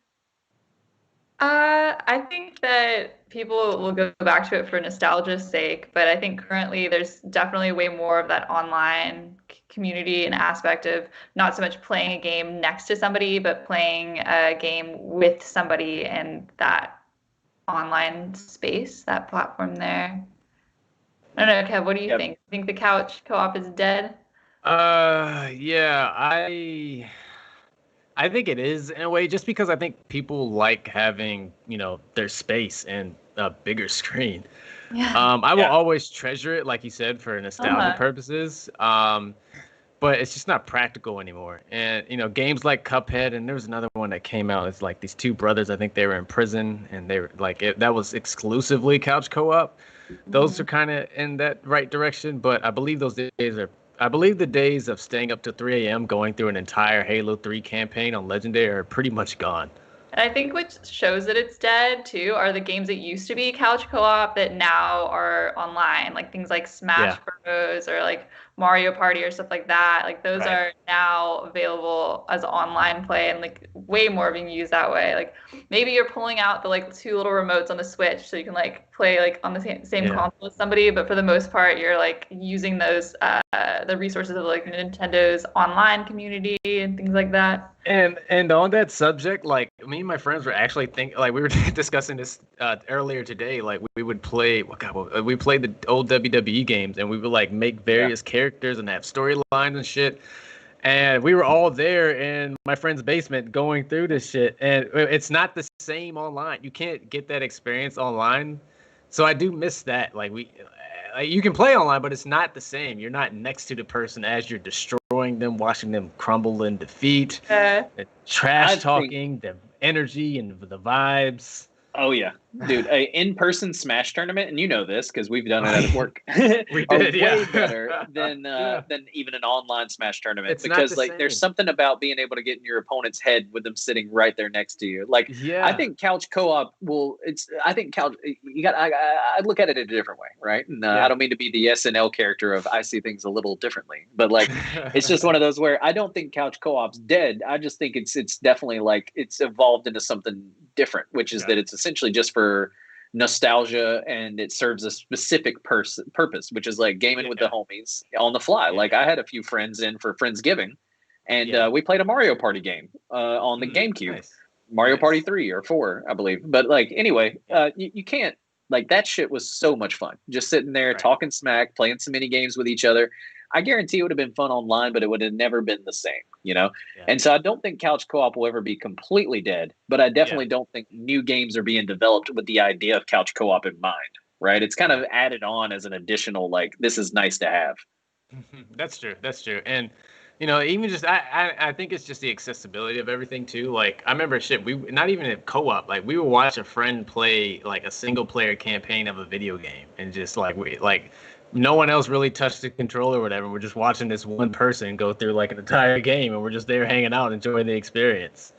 I think that people will go back to it for nostalgia's sake, but I think currently there's definitely way more of that online community and aspect of not so much playing a game next to somebody, but playing a game with somebody in that online space, that platform there. I don't know, Kev, what do you think? Think the couch co-op is dead? Yeah, I think it is in a way, just because I think people like having, their space and a bigger screen. Yeah. I will always treasure it, like you said, for nostalgia purposes. But it's just not practical anymore. And, games like Cuphead, and there was another one that came out. It's like these 2 brothers, I think they were in prison, and they were like, that was exclusively couch co-op. Those are kind of in that right direction, but I believe the days of staying up to 3 a.m. going through an entire Halo 3 campaign on Legendary are pretty much gone. And I think what shows that it's dead, too, are the games that used to be couch co-op that now are online, like things like Smash Bros. Or like Mario Party or stuff like that. Like those are now available as online play and like way more being used that way. Like maybe you're pulling out the like 2 little remotes on the Switch so you can like play like on the same console with somebody, but for the most part you're like using those the resources of like Nintendo's online community and things like that. And on that subject, like me and my friends were actually we were discussing this earlier today. Like we would play, we played the old WWE games, and we would like make various characters and have storylines and shit. And we were all there in my friend's basement going through this shit, and it's not the same online. You can't get that experience online, so I do miss that. Like you can play online, but it's not the same. You're not next to the person as you're destroying them, watching them crumble in defeat, the trash talking, the energy and the vibes. Oh yeah, Dude, a in-person Smash tournament, and you know this because we've done it at work. We are did, way yeah. better than even an online Smash tournament It's not because the like there's same. something about being able to get in your opponent's head with them sitting right there next to you. Like I Yeah. think couch co-op will. I think couch. You got. I look at it a different way, right? And I Yeah. don't mean to be the SNL character of I see things a little differently, but like it's just one of those where I don't think couch co-op's dead. I just think it's definitely like it's evolved into something different, which is that it's essentially just for nostalgia and it serves a specific purpose, which is like gaming with the homies on the fly. Like I had a few friends in for Friendsgiving and we played a Mario Party game on the GameCube. Nice. Mario Party 3 or 4, I believe. But like anyway, you can't like that shit was so much fun. Just sitting there talking smack, playing some mini games with each other. I guarantee it would have been fun online, but it would have never been the same, you know? Yeah. And so I don't think couch co-op will ever be completely dead, but I definitely don't think new games are being developed with the idea of couch co-op in mind, right? It's kind of added on as an additional, like, this is nice to have. That's true. That's true. And, you know, even just, I think it's just the accessibility of everything too. Like, I remember we not even in co-op, like we would watch a friend play like a single player campaign of a video game and just like, no one else really touched the controller or whatever. We're just watching this one person go through like an entire game, and we're just there hanging out, enjoying the experience.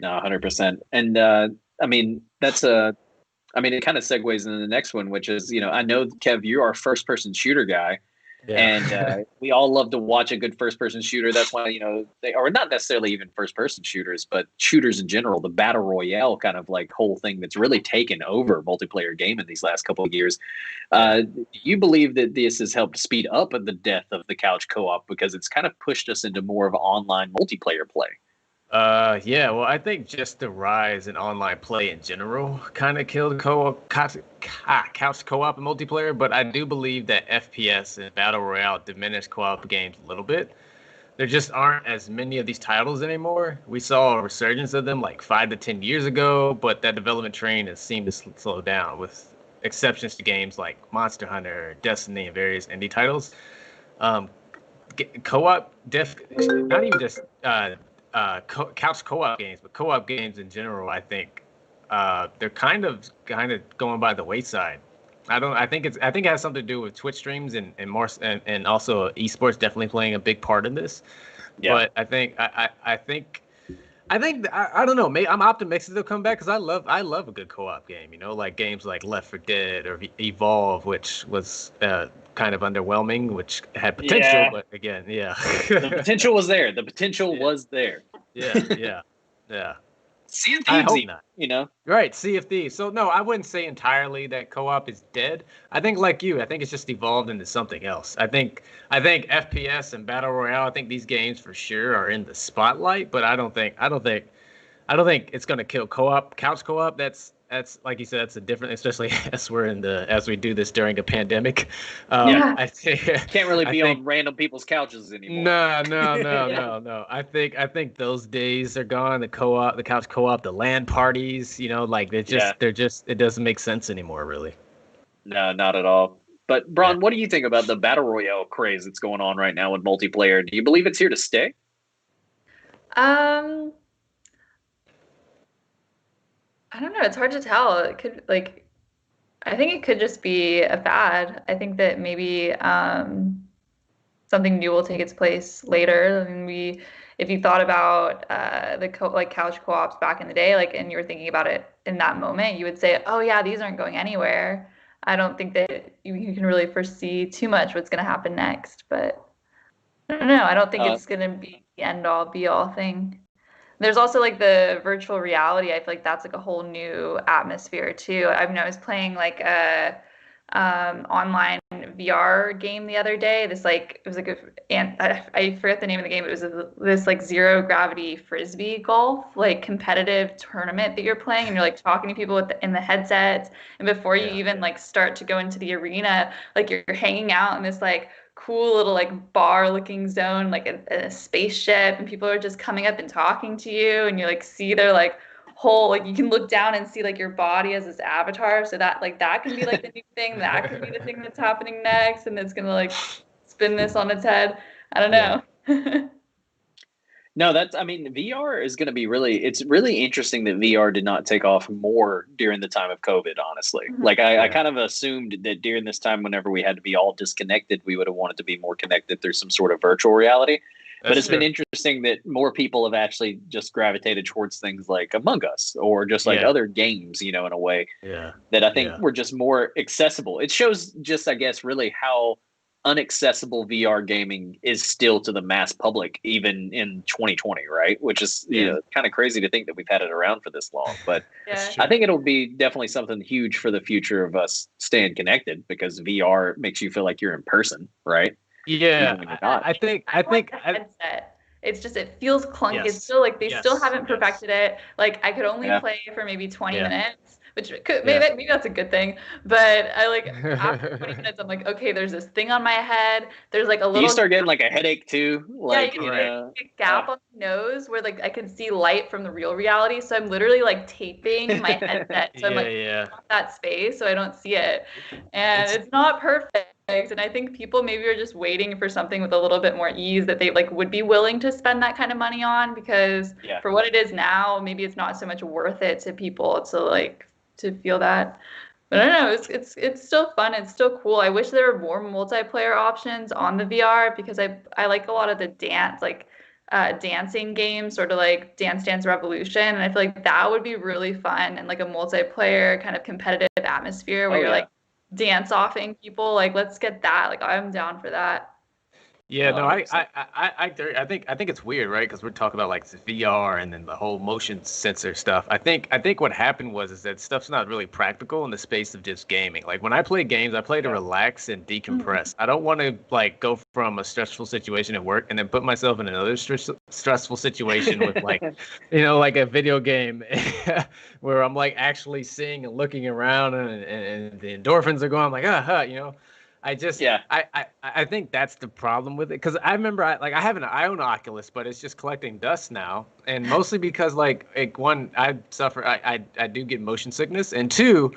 No, 100%. And I mean, it kind of segues into the next one, which is, you know, I know, Kev, you are a first-person shooter guy. Yeah. And we all love to watch a good first-person shooter. That's why, you know, they are not necessarily even first-person shooters, but shooters in general, the battle royale kind of like whole thing that's really taken over multiplayer gaming these last couple of years. Do you believe that this has helped speed up the death of the couch co-op because it's kind of pushed us into more of online multiplayer play? Yeah, well, I think just the rise in online play in general kind of killed couch co-op and multiplayer, but I do believe that FPS and Battle Royale diminished co-op games a little bit. There just aren't as many of these titles anymore. We saw a resurgence of them like 5 to 10 years ago, but that development train has seemed to slow down with exceptions to games like Monster Hunter, Destiny, and various indie titles. Co-op, not even just couch co-op games, but co-op games in general, I think they're kind of going by the wayside. I think it has something to do with Twitch streams and more and also esports definitely playing a big part in this. Yeah. But I think I don't know. Maybe I'm optimistic they'll come back because I love a good co-op game. You know, like games like Left 4 Dead or Evolve, which was kind of underwhelming, which had potential, but again, the potential was there. The potential was there. Yeah. Sea of Thieves, I hope not. You know, right? Sea of Thieves. So no, I wouldn't say entirely that co-op is dead. I think, like you, I think it's just evolved into something else. I think FPS and Battle Royale. I think these games for sure are in the spotlight, but I don't think it's gonna kill co-op. Couch co-op. That's like you said. That's a different, especially as we do this during a pandemic. I think can't really be on random people's couches anymore. No. I think those days are gone. The couch co-op, the LAN parties. You know, like they're just it doesn't make sense anymore, really. No, not at all. But Bron, what do you think about the battle royale craze that's going on right now with multiplayer? Do you believe it's here to stay? I don't know. It's hard to tell. It could I think it could just be a fad. I think that maybe something new will take its place later. I mean, if you thought about couch co-ops back in the day, and you were thinking about it in that moment, you would say, "Oh yeah, these aren't going anywhere." I don't think that you can really foresee too much what's going to happen next. But I don't know. I don't think it's going to be the end all be all thing. There's also the virtual reality. I feel like that's a whole new atmosphere too. I mean, I was playing a online VR game the other day. I forget the name of the game. It was this zero gravity frisbee golf competitive tournament that you're playing, and you're talking to people in the headsets. And before you even start to go into the arena, you're hanging out in this cool little bar looking zone, a spaceship, and people are just coming up and talking to you, and you see their whole you can look down and see your body as this avatar, so that that can be the new thing, that could be the thing that's happening next, and it's gonna spin this on its head. I don't know. No, I mean, VR is going to be it's really interesting that VR did not take off more during the time of COVID, honestly. Mhm. Like, I kind of assumed that during this time, whenever we had to be all disconnected, we would have wanted to be more connected through some sort of virtual reality. But it's been interesting that more people have actually just gravitated towards things like Among Us or just like other games, in a way that I think were just more accessible. It shows just, I guess, really how unaccessible VR gaming is still to the mass public, even in 2020, right? Which is kind of crazy to think that we've had it around for this long. But I think it'll be definitely something huge for the future of us staying connected, because VR makes you feel like you're in person, right? Yeah, I think headset. It's just, it feels clunky. It's still like they still haven't perfected it. Like, I could only play for maybe 20 minutes, which could maybe that's a good thing. But I like after 20 minutes, I'm like, okay, there's this thing on my head. There's like a little. You start getting like a headache too. Like, you get a gap on the nose where like I can see light from the real reality. So I'm literally like taping my headset. So I'm like that space so I don't see it. And it's not perfect. And I think people maybe are just waiting for something with a little bit more ease that they like would be willing to spend that kind of money on, because for what it is now, maybe it's not so much worth it to people to feel that. But I don't know, it's still fun, it's still cool. I wish there were more multiplayer options on the VR, because I like a lot of the dancing games, sort of like Dance Dance Revolution, and I feel like that would be really fun, and like a multiplayer kind of competitive atmosphere where you're like dance offing people. Like, let's get that. Like, I'm down for that. Yeah, no, I think it's weird, right? Because we're talking about like VR and then the whole motion sensor stuff. I think what happened is that stuff's not really practical in the space of just gaming. Like, when I play games, I play to relax and decompress. I don't want to like go from a stressful situation at work and then put myself in another stressful situation with like, like a video game where I'm like actually seeing and looking around and the endorphins are going. I'm like, I think that's the problem with it, because I remember I own an Oculus, but it's just collecting dust now, and mostly because like one, I do get motion sickness, and two,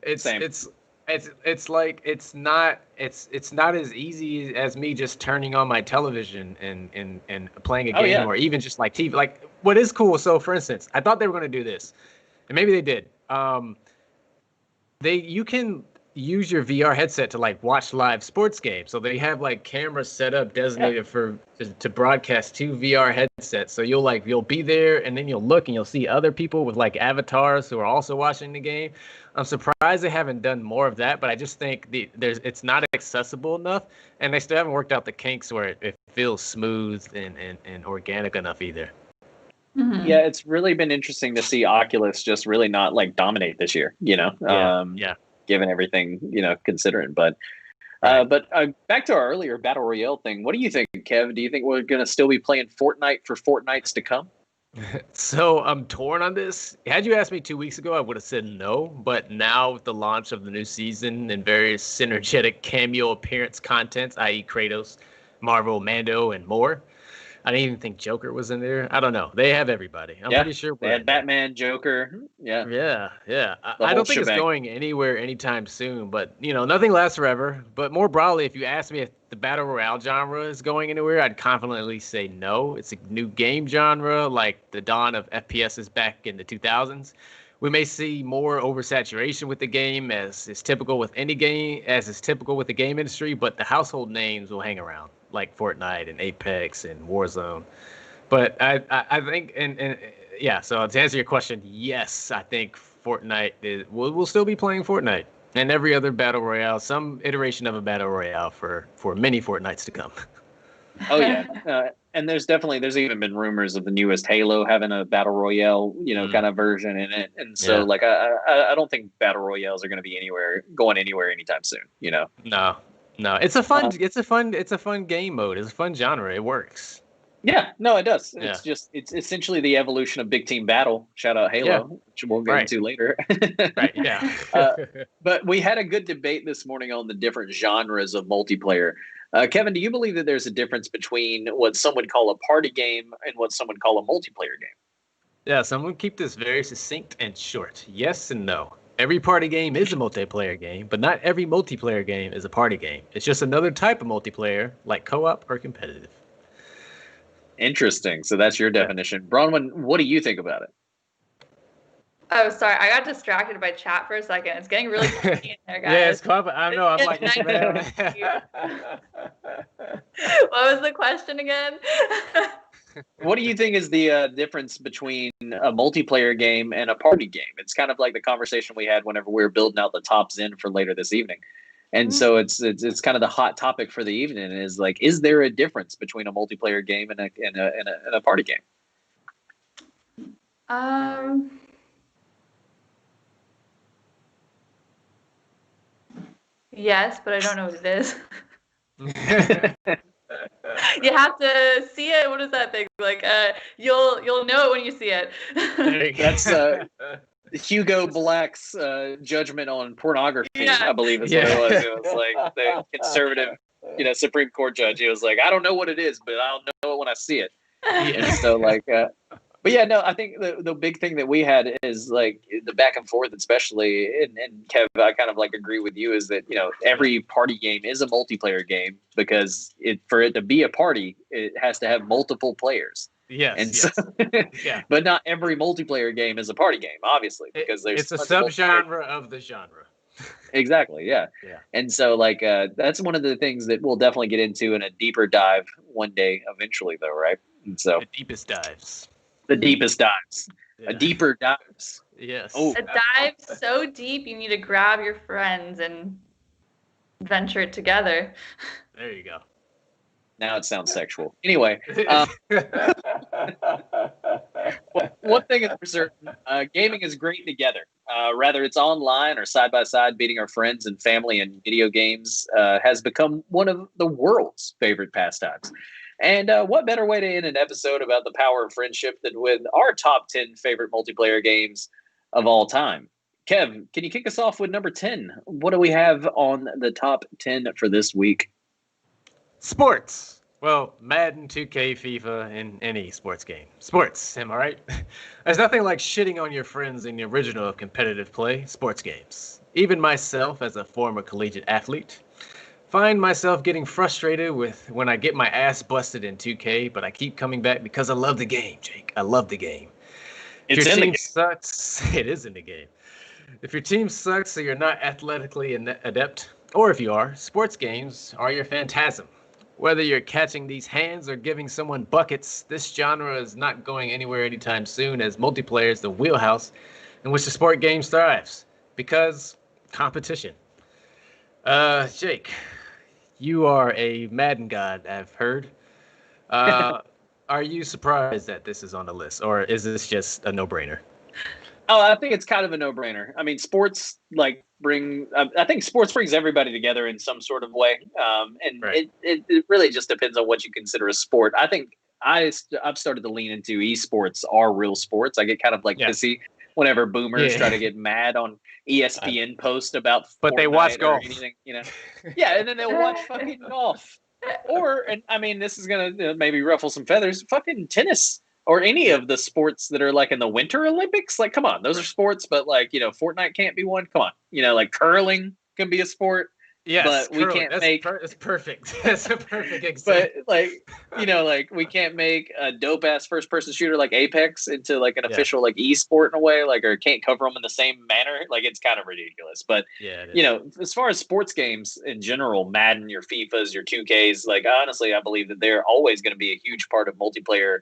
it's like it's not as easy as me just turning on my television and playing a game or even just like TV. Like, what is cool? So for instance, I thought they were going to do this, and maybe they did. You can use your VR headset to like watch live sports games. So they have like cameras set up designated to broadcast to VR headsets. So you'll be there, and then you'll look and you'll see other people with like avatars who are also watching the game. I'm surprised they haven't done more of that, but I just think it's not accessible enough, and they still haven't worked out the kinks where it feels smooth and organic enough either. Mm-hmm. Yeah, it's really been interesting to see Oculus just really not like dominate this year, given everything, considering. But back to our earlier Battle Royale thing. What do you think, Kev? Do you think we're going to still be playing Fortnite for fortnights to come? So I'm torn on this. Had you asked me 2 weeks ago, I would have said no. But now with the launch of the new season and various synergetic cameo appearance contents, i.e. Kratos, Marvel, Mando, and more, I didn't even think Joker was in there. I don't know. They have everybody. I'm pretty sure. They had Batman, Joker. Yeah. I don't think it's going anywhere anytime soon, but nothing lasts forever. But more broadly, if you ask me if the Battle Royale genre is going anywhere, I'd confidently say no. It's a new game genre, like the dawn of FPSs back in the 2000s. We may see more oversaturation with the game, as is typical with any game, as is typical with the game industry, but the household names will hang around, like Fortnite and Apex and Warzone. But I think, so to answer your question, yes, I think Fortnite we'll still be playing Fortnite and every other Battle Royale, some iteration of a Battle Royale for many Fortnites to come. Oh, yeah. And there's even been rumors of the newest Halo having a Battle Royale, kind of version in it. And so, I don't think Battle Royales are going to be going anywhere anytime soon, No. It's a fun game mode. It's a fun genre. It works. Yeah, no, it does. Yeah. It's essentially the evolution of Big Team Battle. Shout out Halo, which we'll get into later. Right, yeah. But we had a good debate this morning on the different genres of multiplayer. Kevin, do you believe that there's a difference between what some would call a party game and what some would call a multiplayer game? Yeah, so I'm going to keep this very succinct and short. Yes and no. Every party game is a multiplayer game, but not every multiplayer game is a party game. It's just another type of multiplayer, like co-op or competitive. Interesting. So that's your definition. Bronwyn, what do you think about it? Oh, sorry. I got distracted by chat for a second. It's getting really funny in there, guys. Yeah, it's I know. I'm like, man. What was the question again? What do you think is the difference between a multiplayer game and a party game? It's kind of like the conversation we had whenever we were building out the tops in for later this evening. And so it's kind of the hot topic for the evening is like, is there a difference between a multiplayer game and a party game? Yes, but I don't know what it is. You have to see it. What is that thing? Like, you'll know it when you see it. That's Hugo Black's judgment on pornography, I believe is what it was. It was like the conservative, Supreme Court judge. He was like, I don't know what it is, but I'll know it when I see it. And so like, but yeah, no, I think the big thing that we had is like the back and forth, especially, and Kev, I kind of like agree with you, is that, every party game is a multiplayer game because for it to be a party, it has to have multiple players. Yes. And so, but not every multiplayer game is a party game, obviously, because it's a subgenre of the genre. Exactly. Yeah. And so like, that's one of the things that we'll definitely get into in a deeper dive one day eventually though. Right. And so the deepest dives. A deeper dives. Yes. Oh, a dive so deep you need to grab your friends and venture it together. There you go. Now it sounds sexual. Anyway, one thing is for certain, gaming is great together. Whether it's online or side by side, beating our friends and family in video games has become one of the world's favorite pastimes. And what better way to end an episode about the power of friendship than with our top 10 favorite multiplayer games of all time? Kev, can you kick us off with number 10? What do we have on the top 10 for this week? Sports. Well, Madden, 2K, FIFA, and any sports game. Sports, am I right? There's nothing like shitting on your friends in the original competitive play, sports games. Even myself, as a former collegiate athlete, find myself getting frustrated when I get my ass busted in 2K, but I keep coming back because I love the game, Jake. I love the game. If your team sucks, it is in the game. If your team sucks, so you're not athletically adept, or if you are, sports games are your phantasm. Whether you're catching these hands or giving someone buckets, this genre is not going anywhere anytime soon, as multiplayer is the wheelhouse in which the sport game thrives. Because competition. Jake, you are a Madden god, I've heard. Are you surprised that this is on the list, or is this just a no-brainer? Oh, I think it's kind of a no-brainer. I mean, sports I think sports brings everybody together in some sort of way, and right. it really just depends on what you consider a sport. I think I've started to lean into esports are real sports. I get kind of like pissy whenever boomers try to get mad on ESPN post about but Fortnite they watch golf. Anything, and then they'll watch fucking golf. And I mean, this is gonna maybe ruffle some feathers. Fucking tennis or any of the sports that are like in the Winter Olympics. Like, come on, those are sports. But like, Fortnite can't be one. Come on, like curling can be a sport. Yes, but we can't make. It's perfect. That's a perfect example. But we can't make a dope ass first person shooter like Apex into like an official like esport in a way, or can't cover them in the same manner. Like, it's kind of ridiculous. But as far as sports games in general, Madden, your FIFAs, your 2Ks, like honestly, I believe that they're always going to be a huge part of multiplayer.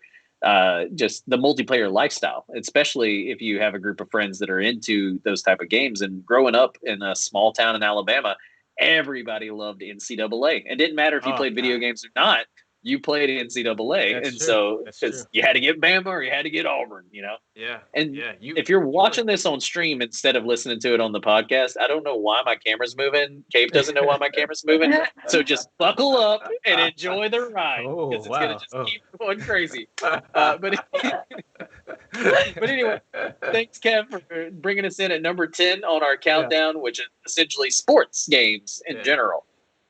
Just the multiplayer lifestyle, especially if you have a group of friends that are into those type of games. And growing up in a small town in Alabama, everybody loved NCAA. It didn't matter if you played video games or not. You played NCAA. That's and true. So because you had to get Bama or you had to get Auburn, Yeah. And if you're watching this on stream instead of listening to it on the podcast, I don't know why my camera's moving. Cave doesn't know why my camera's moving. So just buckle up and enjoy the ride. Because it's going to just keep going crazy. But anyway, thanks, Kev, for bringing us in at number 10 on our countdown, which is essentially sports games in general.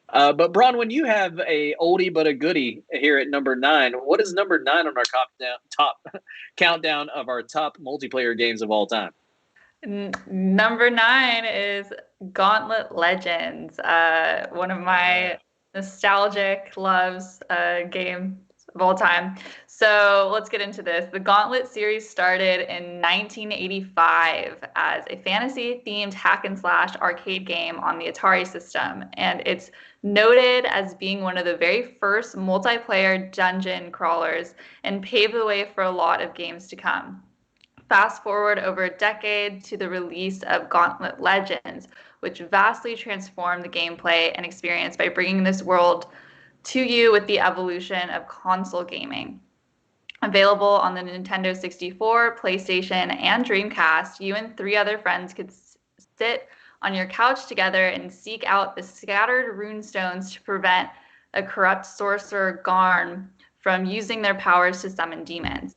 But Bronwyn, you have a oldie but a goodie here at number 9. What is number 9 on our top countdown of our top multiplayer games of all time? Number 9 is Gauntlet Legends, one of my nostalgic loves, game of all time. So let's get into this. The Gauntlet series started in 1985 as a fantasy-themed hack and slash arcade game on the Atari system, and it's noted as being one of the very first multiplayer dungeon crawlers and paved the way for a lot of games to come. Fast forward over a decade to the release of Gauntlet Legends, which vastly transformed the gameplay and experience by bringing this world to you with the evolution of console gaming. Available on the Nintendo 64, PlayStation, and Dreamcast, you and 3 other friends could sit on your couch together and seek out the scattered runestones to prevent a corrupt sorcerer Garn from using their powers to summon demons.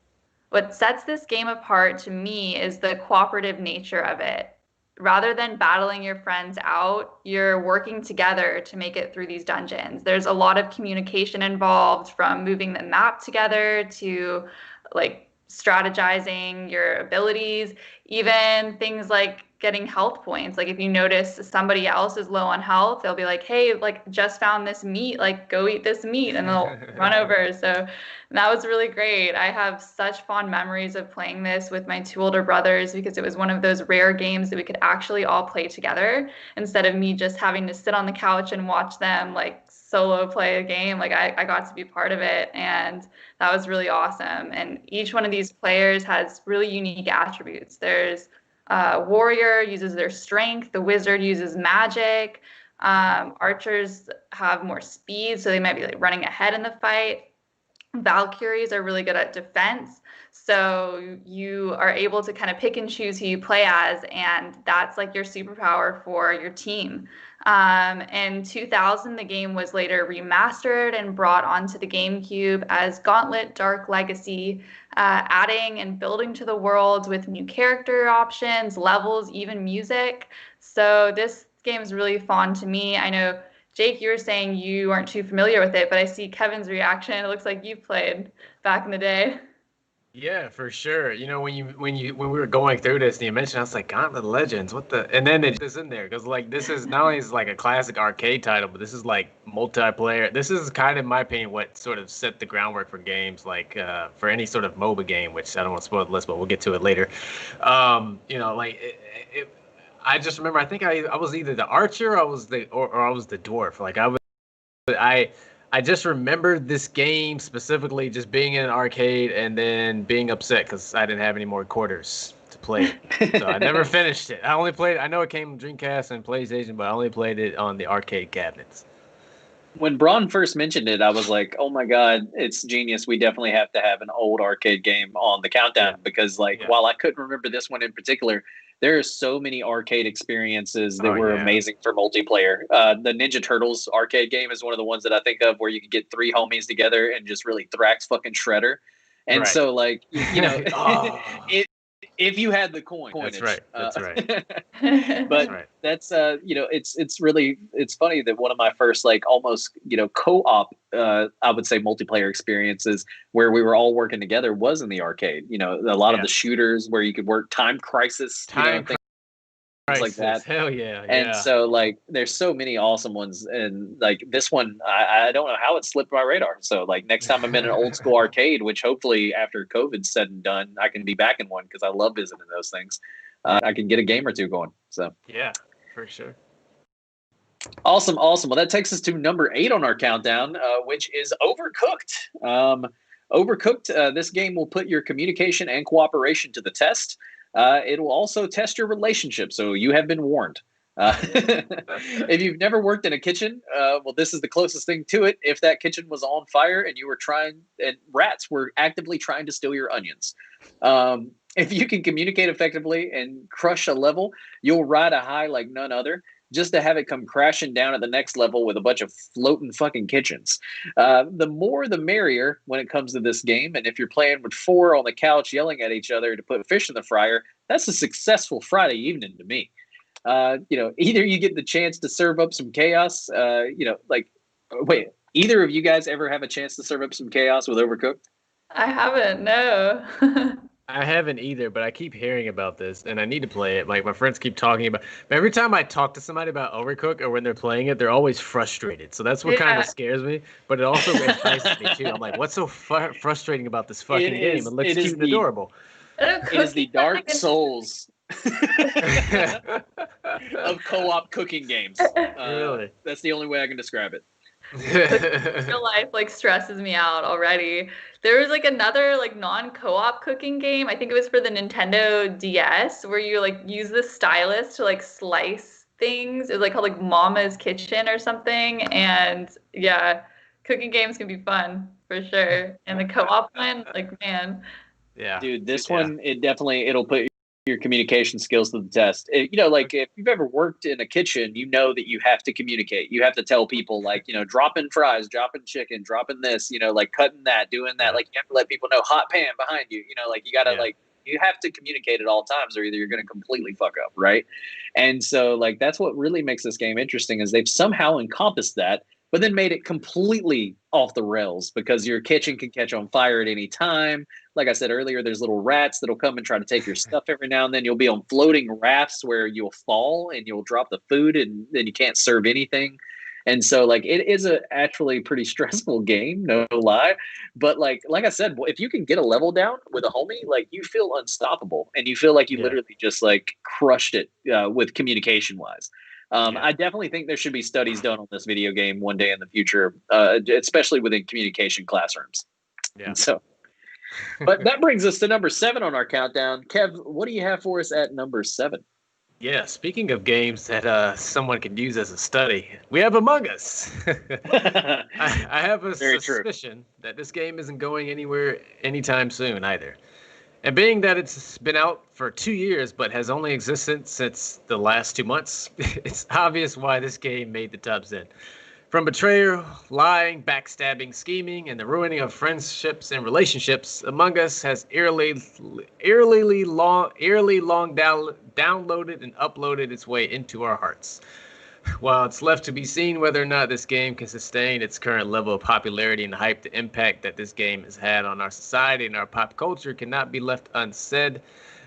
What sets this game apart to me is the cooperative nature of it. Rather than battling your friends out, you're working together to make it through these dungeons. There's a lot of communication involved, from moving the map together to like strategizing your abilities, even things like getting health points. Like if you notice somebody else is low on health, they'll be like, hey, like just found this meat, like go eat this meat, and they'll run over. So that was really great. I have such fond memories of playing this with my 2 older brothers because it was one of those rare games that we could actually all play together instead of me just having to sit on the couch and watch them like solo play a game. Like I got to be part of it, and that was really awesome. And each one of these players has really unique attributes. There's warrior uses their strength, the wizard uses magic, archers have more speed, so they might be like running ahead in the fight. Valkyries are really good at defense, so you are able to kind of pick and choose who you play as, and that's like your superpower for your team. In 2000, the game was later remastered and brought onto the GameCube as Gauntlet Dark Legacy, adding and building to the world with new character options, levels, even music. So this game is really fun to me. I know, Jake, you were saying you weren't too familiar with it, but I see Kevin's reaction. It looks like you've played back in the day. Yeah, for sure. You know, when we were going through this and you mentioned, I was like, Gauntlet Legends, what the? And then it's in there because like this is not only is like a classic arcade title, but this is like multiplayer. This is kind of, in my opinion, what sort of set the groundwork for games like for any sort of MOBA game, which I don't want to spoil the list, but we'll get to it later. You know, like I just remember, I think I was either the archer or I was the dwarf. Like I just remembered this game specifically just being in an arcade and then being upset because I didn't have any more quarters to play it. So I never finished it. I know it came Dreamcast and PlayStation, but I only played it on the arcade cabinets. When Braun first mentioned it, I was like, oh my God, it's genius. We definitely have to have an old arcade game on the countdown because while I couldn't remember this one in particular, there are so many arcade experiences that were amazing for multiplayer. The Ninja Turtles arcade game is one of the ones that I think of where you could get 3 homies together and just really thrax fucking Shredder. And so, like, you know, if you had the coinage. That's right. But that's you know, it's funny that one of my first like almost, you know, co-op I would say multiplayer experiences where we were all working together was in the arcade. You know, a lot of the shooters where you could work Time Crisis, things like that. Hell yeah. And so like there's so many awesome ones, and like this one I don't know how it slipped my radar. So like next time I'm in an old school arcade, which hopefully after COVID's said and done I can be back in one because I love visiting those things, I can get a game or two going. So yeah, for sure. Awesome. Well, that takes us to number 8 on our countdown, which is Overcooked. Overcooked, this game will put your communication and cooperation to the test. It will also test your relationship, so you have been warned. If you've never worked in a kitchen, well, this is the closest thing to it. If that kitchen was on fire and rats were actively trying to steal your onions. If you can communicate effectively and crush a level, you'll ride a high like none other, just to have it come crashing down at the next level with a bunch of floating fucking kitchens. The more the merrier when it comes to this game. And if you're playing with 4 on the couch yelling at each other to put fish in the fryer, that's a successful Friday evening to me. You know, either you get the chance to serve up some chaos, you know, like, wait, either of you guys ever have a chance to serve up some chaos with Overcooked? I haven't, no. I haven't either, but I keep hearing about this, and I need to play it. Like my friends keep talking about. But every time I talk to somebody about Overcooked or when they're playing it, they're always frustrated. So that's what kind Yeah. of scares me. But it also entices me too. I'm like, what's so frustrating about this fucking game? It looks cute and adorable. It is the Dark Souls of co-op cooking games. Really? That's the only way I can describe it. Real life like stresses me out already. There was like another like non-co-op cooking game. I think it was for the Nintendo DS where you like use the stylus to like slice things. It was like called like Mama's Kitchen or something. And yeah, cooking games can be fun for sure. And the co-op one, like man. Yeah. Dude, this one it'll put your communication skills to the test. Like if you've ever worked in a kitchen, you know that you have to communicate. You have to tell people like, dropping fries, dropping chicken, dropping this, like cutting that, doing that. Like you have to let people know hot pan behind you, like you gotta like you have to communicate at all times or either you're gonna completely fuck up, right? And so like that's what really makes this game interesting is they've somehow encompassed that, but then made it completely off the rails because your kitchen can catch on fire at any time. Like I said earlier, there's little rats that'll come and try to take your stuff every now and then. You'll be on floating rafts where you'll fall and you'll drop the food and then you can't serve anything. And so like it is actually pretty stressful game, no lie. But like I said, if you can get a level down with a homie, like you feel unstoppable and you feel like you literally just like crushed it with communication wise. I definitely think there should be studies done on this video game one day in the future, especially within communication classrooms. Yeah. And so, but that brings us to number 7 on our countdown. Kev, what do you have for us at number 7? Yeah, speaking of games that someone could use as a study, we have Among Us. I have a suspicion that this game isn't going anywhere anytime soon either. And being that it's been out for 2 years but has only existed since the last 2 months, it's obvious why this game made the top 10. From betrayal, lying, backstabbing, scheming, and the ruining of friendships and relationships, Among Us has eerily long downloaded and uploaded its way into our hearts. While it's left to be seen whether or not this game can sustain its current level of popularity and hype, the impact that this game has had on our society and our pop culture cannot be left unsaid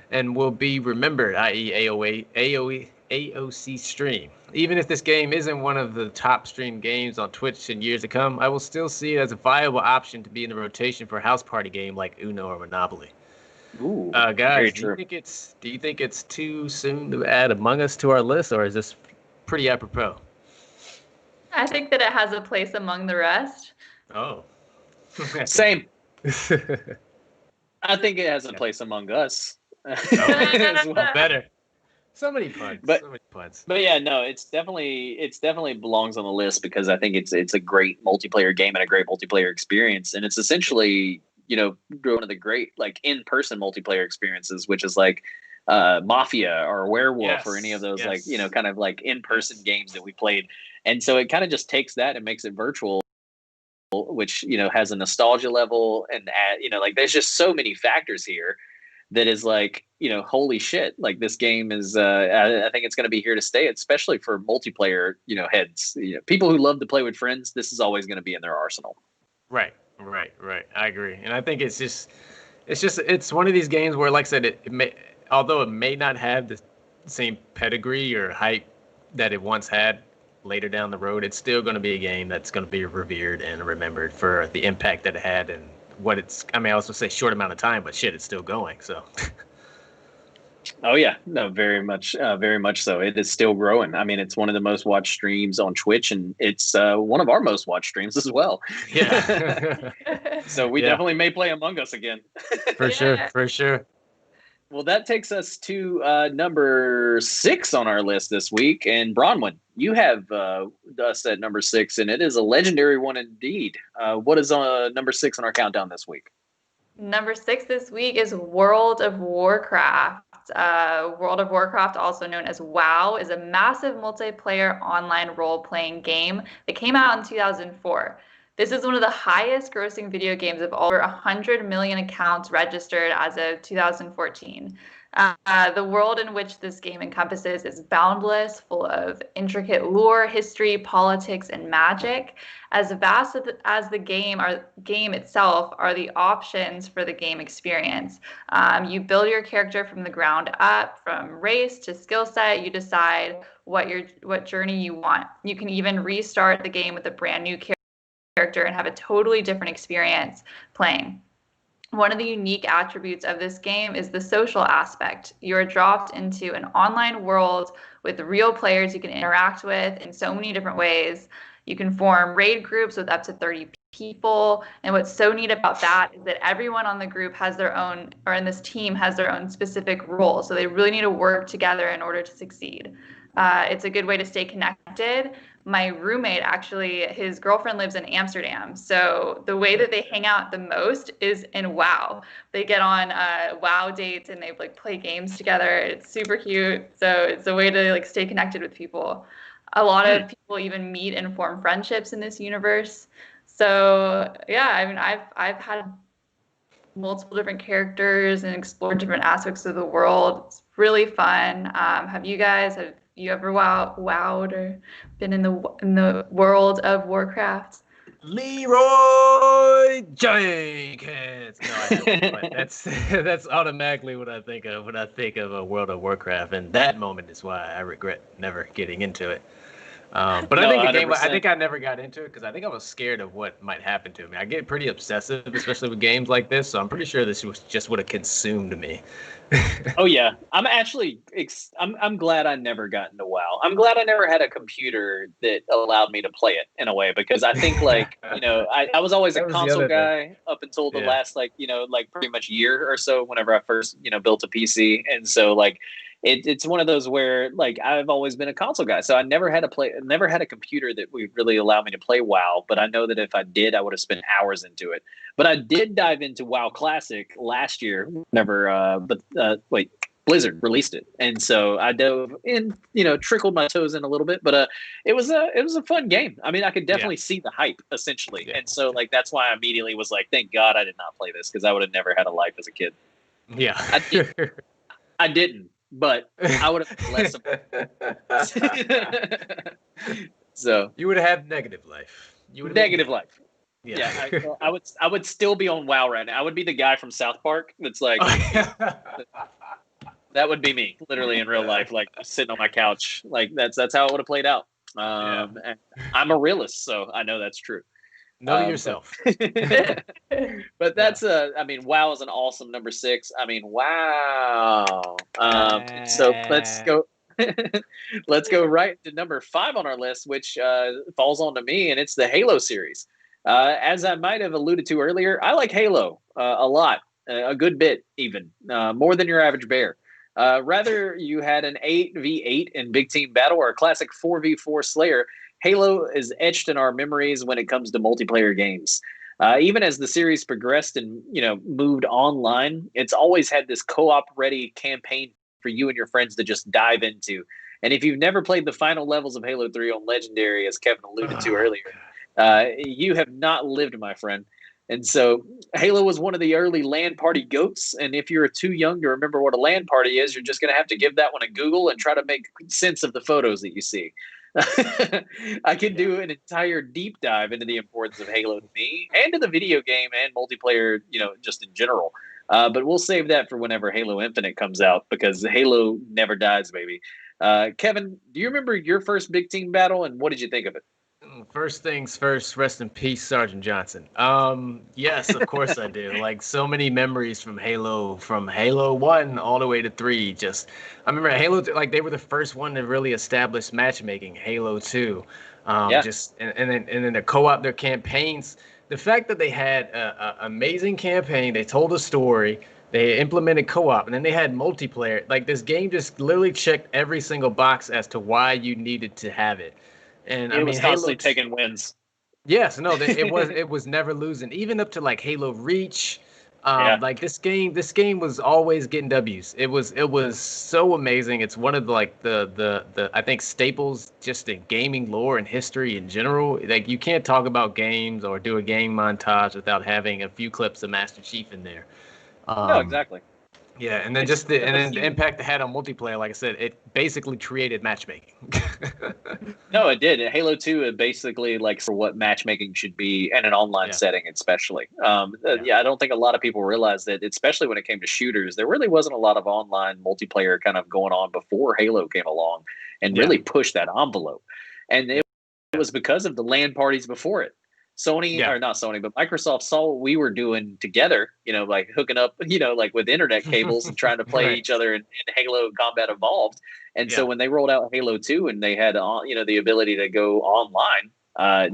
and will be remembered, i.e. AOC stream. Even if this game isn't one of the top streamed games on Twitch in years to come, I will still see it as a viable option to be in the rotation for a house party game like Uno or Monopoly. Ooh, guys, do you think it's too soon to add Among Us to our list, or is this pretty apropos? I think that it has a place among the rest. Oh. Same. I think it has a place among us. As well. Better. So many puns. But yeah, no, it's definitely belongs on the list because I think it's a great multiplayer game and a great multiplayer experience, and it's essentially one of the great like in-person multiplayer experiences, which is like Mafia or Werewolf or any of those like kind of like in-person games that we played, and so it kind of just takes that and makes it virtual, which has a nostalgia level and like there's just so many factors here that is like, holy shit, like this game is, I think it's going to be here to stay, especially for multiplayer, heads, people who love to play with friends. This is always going to be in their arsenal. Right. I agree. And I think it's one of these games where, like I said, although it may not have the same pedigree or hype that it once had later down the road, it's still going to be a game that's going to be revered and remembered for the impact that it had and what it's, I also say short amount of time, but shit, it's still going. So. Oh yeah, no, very much so. It is still growing. I mean, it's one of the most watched streams on Twitch, and it's one of our most watched streams as well. Yeah. So we definitely may play Among Us again. For sure. Well, that takes us to number 6 on our list this week. And Bronwyn, you have us at number 6, and it is a legendary one indeed. What is number 6 on our countdown this week? Number 6 this week is World of Warcraft. World of Warcraft, also known as WoW, is a massive multiplayer online role-playing game that came out in 2004. This is one of the highest grossing video games of over 100 million accounts registered as of 2014. The world in which this game encompasses is boundless, full of intricate lore, history, politics, and magic. As vast as the game itself are the options for the game experience. You build your character from the ground up, from race to skill set. You decide what journey you want. You can even restart the game with a brand new character and have a totally different experience playing. One of the unique attributes of this game is the social aspect. You're dropped into an online world with real players you can interact with in so many different ways. You can form raid groups with up to 30 people. And what's so neat about that is that everyone on the group has their own, or in this team has their own specific role. So they really need to work together in order to succeed. It's a good way to stay connected. My roommate, actually, his girlfriend lives in Amsterdam. So the way that they hang out the most is in WoW. They get on WoW dates and they like play games together. It's super cute. So it's a way to like stay connected with people. A lot of people even meet and form friendships in this universe. So yeah, I mean, I've had multiple different characters and explored different aspects of the world. It's really fun. Have you ever wowed or been in the world of Warcraft? Leroy Jenkins. No, I haven't, but that's automatically what I think of when I think of a World of Warcraft, and that moment is why I regret never getting into it. But no, I think I never got into it because I think I was scared of what might happen to me. I get pretty obsessive, especially with games like this. So I'm pretty sure this was just would have consumed me. Oh yeah, I'm glad I never got into WoW. I'm glad I never had a computer that allowed me to play it in a way, because I think like I was always a console guy up until the last like pretty much year or so. Whenever I first built a PC, and so like. It's one of those where like I've always been a console guy, so I never had a computer that would really allow me to play WoW. But I know that if I did, I would have spent hours into it. But I did dive into WoW Classic last year, Blizzard released it, and so I dove in, trickled my toes in a little bit. But it was a fun game. I mean, I could definitely see the hype essentially, and so like that's why I immediately was like, thank God I did not play this, because I would have never had a life as a kid. Yeah, I didn't. But I would have less of it. So you would have negative life. Negative life. Yeah. I would still be on WoW right now. I would be the guy from South Park that's like that would be me, literally in real life, like sitting on my couch. Like that's how it would have played out. And I'm a realist, so I know that's true. Know yourself. But that's WoW is an awesome number 6. I mean, wow. So let's go let's go right to number 5 on our list, which falls on to me, and it's the Halo series. As I might have alluded to earlier, I like Halo a lot, a good bit even, more than your average bear. Rather you had an 8v8 in big team battle or a classic 4v4 Slayer, Halo is etched in our memories when it comes to multiplayer games. Even as the series progressed and moved online, it's always had this co-op ready campaign for you and your friends to just dive into. And if you've never played the final levels of Halo 3 on Legendary, as Kevin alluded to earlier, you have not lived, my friend. And so Halo was one of the early LAN party goats. And if you're too young to remember what a LAN party is, you're just going to have to give that one a Google and try to make sense of the photos that you see. I could do an entire deep dive into the importance of Halo to me and to the video game and multiplayer, just in general. But we'll save that for whenever Halo Infinite comes out, because Halo never dies, baby. Kevin, do you remember your first big team battle, and what did you think of it? First things first, rest in peace, Sergeant Johnson. Yes, of course I do. Like so many memories from Halo 1 all the way to 3. I remember Halo, like they were the first one to really establish matchmaking. Halo 2, and then the co-op, their campaigns. The fact that they had an amazing campaign, they told a story, they implemented co-op, and then they had multiplayer. Like this game just literally checked every single box as to why you needed to have it. And it was constantly taking wins. Yes, no, it was never losing, even up to like Halo Reach. Like this game was always getting W's. It was so amazing. It's one of the I think staples just in gaming lore and history in general. Like you can't talk about games or do a game montage without having a few clips of Master Chief in there. No, exactly. Yeah, and then the impact it had on multiplayer, like I said, it basically created matchmaking. No, it did. Halo 2, it basically like for what matchmaking should be in an online setting, especially. I don't think a lot of people realize that, especially when it came to shooters, there really wasn't a lot of online multiplayer kind of going on before Halo came along and really pushed that envelope. And it was because of the LAN parties before it. Sony, or not Sony, but Microsoft saw what we were doing together, like hooking up, like with internet cables and trying to play each other in Halo Combat Evolved. And so when they rolled out Halo 2 and they had, the ability to go online,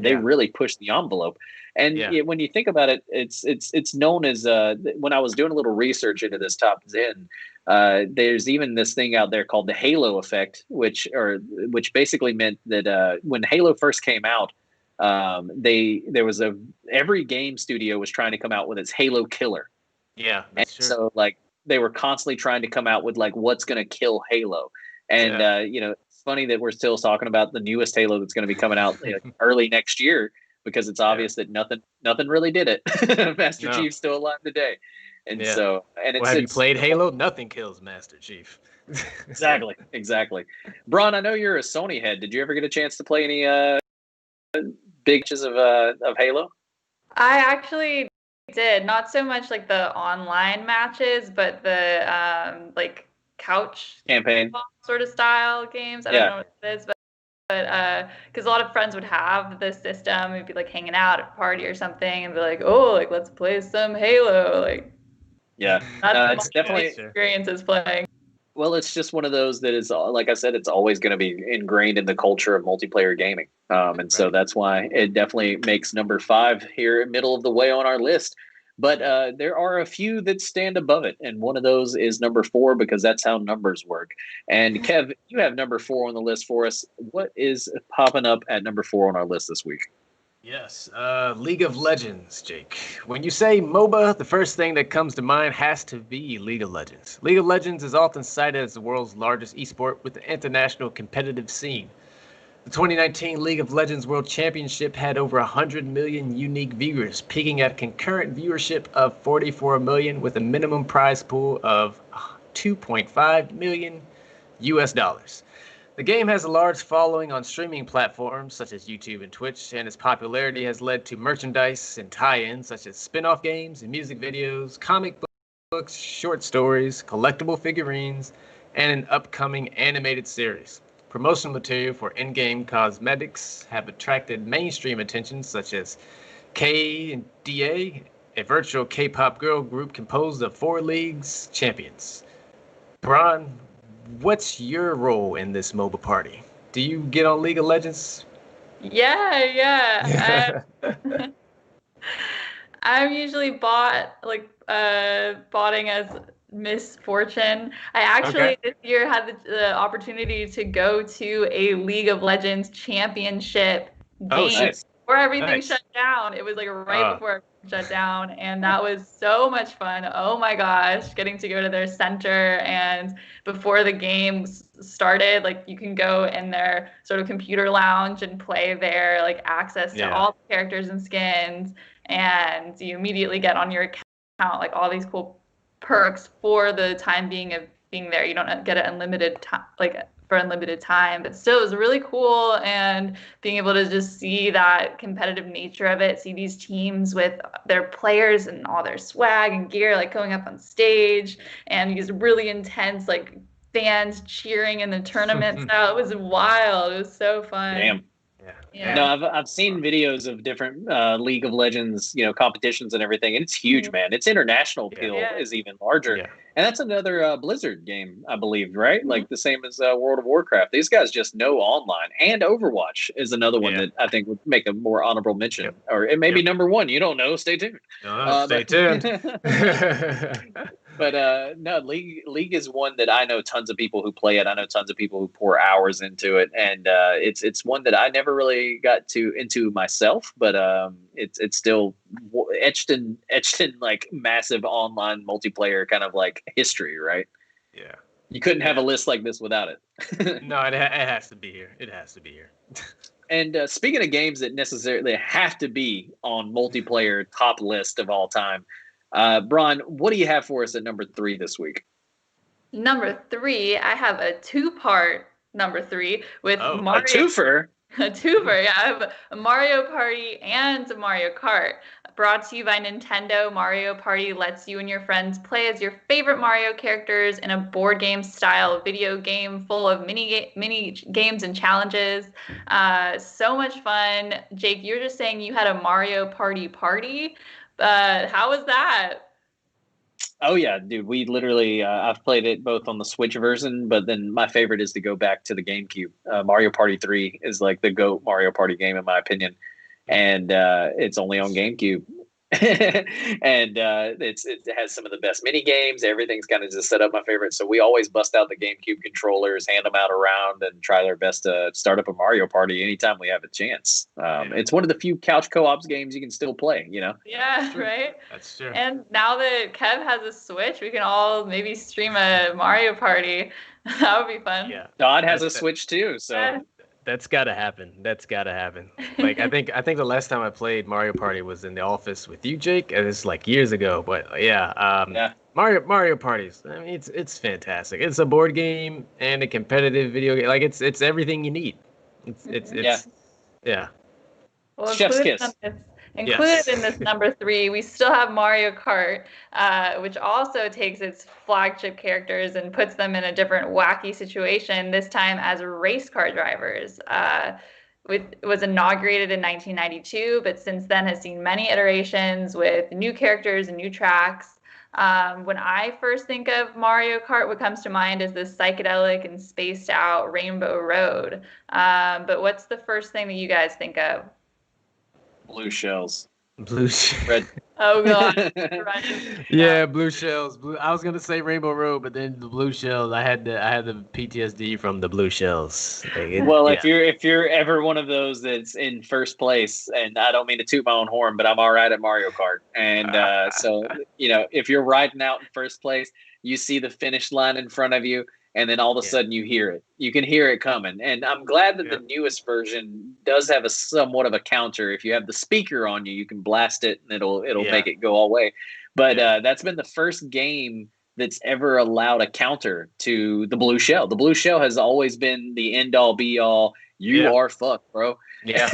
they really pushed the envelope. And when you think about it, it's known as, when I was doing a little research into this top 10, there's even this thing out there called the Halo effect, which basically meant that when Halo first came out, every game studio was trying to come out with its Halo killer. Yeah, that's true. So like they were constantly trying to come out with like what's going to kill Halo. And it's funny that we're still talking about the newest Halo that's going to be coming out early next year, because it's obvious that nothing really did it. Master Chief's still alive today. And so, and it's, have you played Halo? Nothing kills Master Chief. Exactly. Bron, I know you're a Sony head. Did you ever get a chance to play any big matches of Halo? I actually did. Not so much like the online matches, but the like couch campaign sort of style games. I don't know what it is, but because a lot of friends would have the system, we'd be like hanging out at a party or something and be like, oh, like let's play some Halo. Like, that's it's definitely experiences playing. Well, it's just one of those that is, like I said, it's always going to be ingrained in the culture of multiplayer gaming. So that's why it definitely makes number 5 here, middle of the way on our list. But there are a few that stand above it. And one of those is number 4, because that's how numbers work. And Kev, you have number 4 on the list for us. What is popping up at number 4 on our list this week? Yes, League of Legends, Jake. When you say MOBA, the first thing that comes to mind has to be League of Legends. League of Legends is often cited as the world's largest esport with an international competitive scene. The 2019 League of Legends World Championship had over 100 million unique viewers, peaking at concurrent viewership of 44 million with a minimum prize pool of $2.5 million US. The game has a large following on streaming platforms such as YouTube and Twitch, and its popularity has led to merchandise and tie-ins such as spin-off games and music videos, comic books, short stories, collectible figurines, and an upcoming animated series. Promotional material for in-game cosmetics have attracted mainstream attention such as KDA, a virtual K-pop girl group composed of 4 leagues champions. Bron, what's your role in this MOBA party? Do you get on League of Legends? Yeah. I'm usually botting as Miss Fortune. I actually this year had the opportunity to go to a League of Legends championship game before everything shut down. It was like right before everything shut down, and that was so much fun. Oh my gosh, getting to go to their center, and before the game started, like you can go in their sort of computer lounge and play there, like access to all the characters and skins, and you immediately get on your account like all these cool perks for the time being of being there. You don't get it unlimited time, for unlimited time, but still it was really cool, and being able to just see that competitive nature of it, see these teams with their players and all their swag and gear like going up on stage, and these really intense like fans cheering in the tournament. So it was wild. It was so fun. Damn. Yeah. No, I've seen videos of different League of Legends, competitions and everything, and it's huge, man. Its international appeal is even larger, and that's another Blizzard game, I believe, right? Like the same as World of Warcraft. These guys just know online, and Overwatch is another one that I think would make a more honorable mention, or it may be number 1. You don't know. Stay tuned. Stay tuned. But no, League is one that I know tons of people who play it. I know tons of people who pour hours into it, and it's one that I never really got into myself. But it's still etched in like massive online multiplayer kind of like history, right? Yeah. You couldn't have a list like this without it. No, it has to be here. It has to be here. And speaking of games that necessarily have to be on multiplayer top list of all time, Bron, what do you have for us at number 3 this week? Number 3, I have a 2-part number 3 with Mario. A twofer? A twofer, yeah. I have a Mario Party and a Mario Kart. Brought to you by Nintendo, Mario Party lets you and your friends play as your favorite Mario characters in a board game style video game full of mini games and challenges. So much fun. Jake, you were just saying you had a Mario Party. How was that? Oh yeah, dude. We literally, I've played it both on the Switch version, but then my favorite is to go back to the GameCube. Mario Party 3 is like the GOAT Mario Party game in my opinion. And it's only on GameCube. And it has some of the best mini games. Everything's kind of just set up my favorite. So we always bust out the GameCube controllers, hand them out around, and try their best to start up a Mario Party anytime we have a chance. It's one of the few couch co-ops games you can still play, you know? Yeah, right? That's true. And now that Kev has a Switch, we can all maybe stream a Mario Party. That would be fun. Yeah. Dodd has a Switch too, so... That's gotta happen. Like I think the last time I played Mario Party was in the office with you, Jake, and it's like years ago. But yeah. Mario Parties. I mean, it's fantastic. It's a board game and a competitive video game. Like it's everything you need. It's yeah. Well, Chef's kiss. Included in this number 3, we still have Mario Kart, which also takes its flagship characters and puts them in a different wacky situation, this time as race car drivers. It was inaugurated in 1992, but since then has seen many iterations with new characters and new tracks. When I first think of Mario Kart, what comes to mind is this psychedelic and spaced out Rainbow Road. But what's the first thing that you guys think of? Blue shells. Red. Oh god. Yeah, blue shells. I was gonna say Rainbow Road, but then the blue shells. I had the PTSD from the blue shells. If you're ever one of those that's in first place, and I don't mean to toot my own horn, but I'm all right at Mario Kart, and so if you're riding out in first place, you see the finish line in front of you. And then all of a sudden you hear it. You can hear it coming. And I'm glad that the newest version does have a somewhat of a counter. If you have the speaker on you, you can blast it and it'll make it go all way. But that's been the first game that's ever allowed a counter to the blue shell. The blue shell has always been the end all be all. You are fucked, bro. Yeah.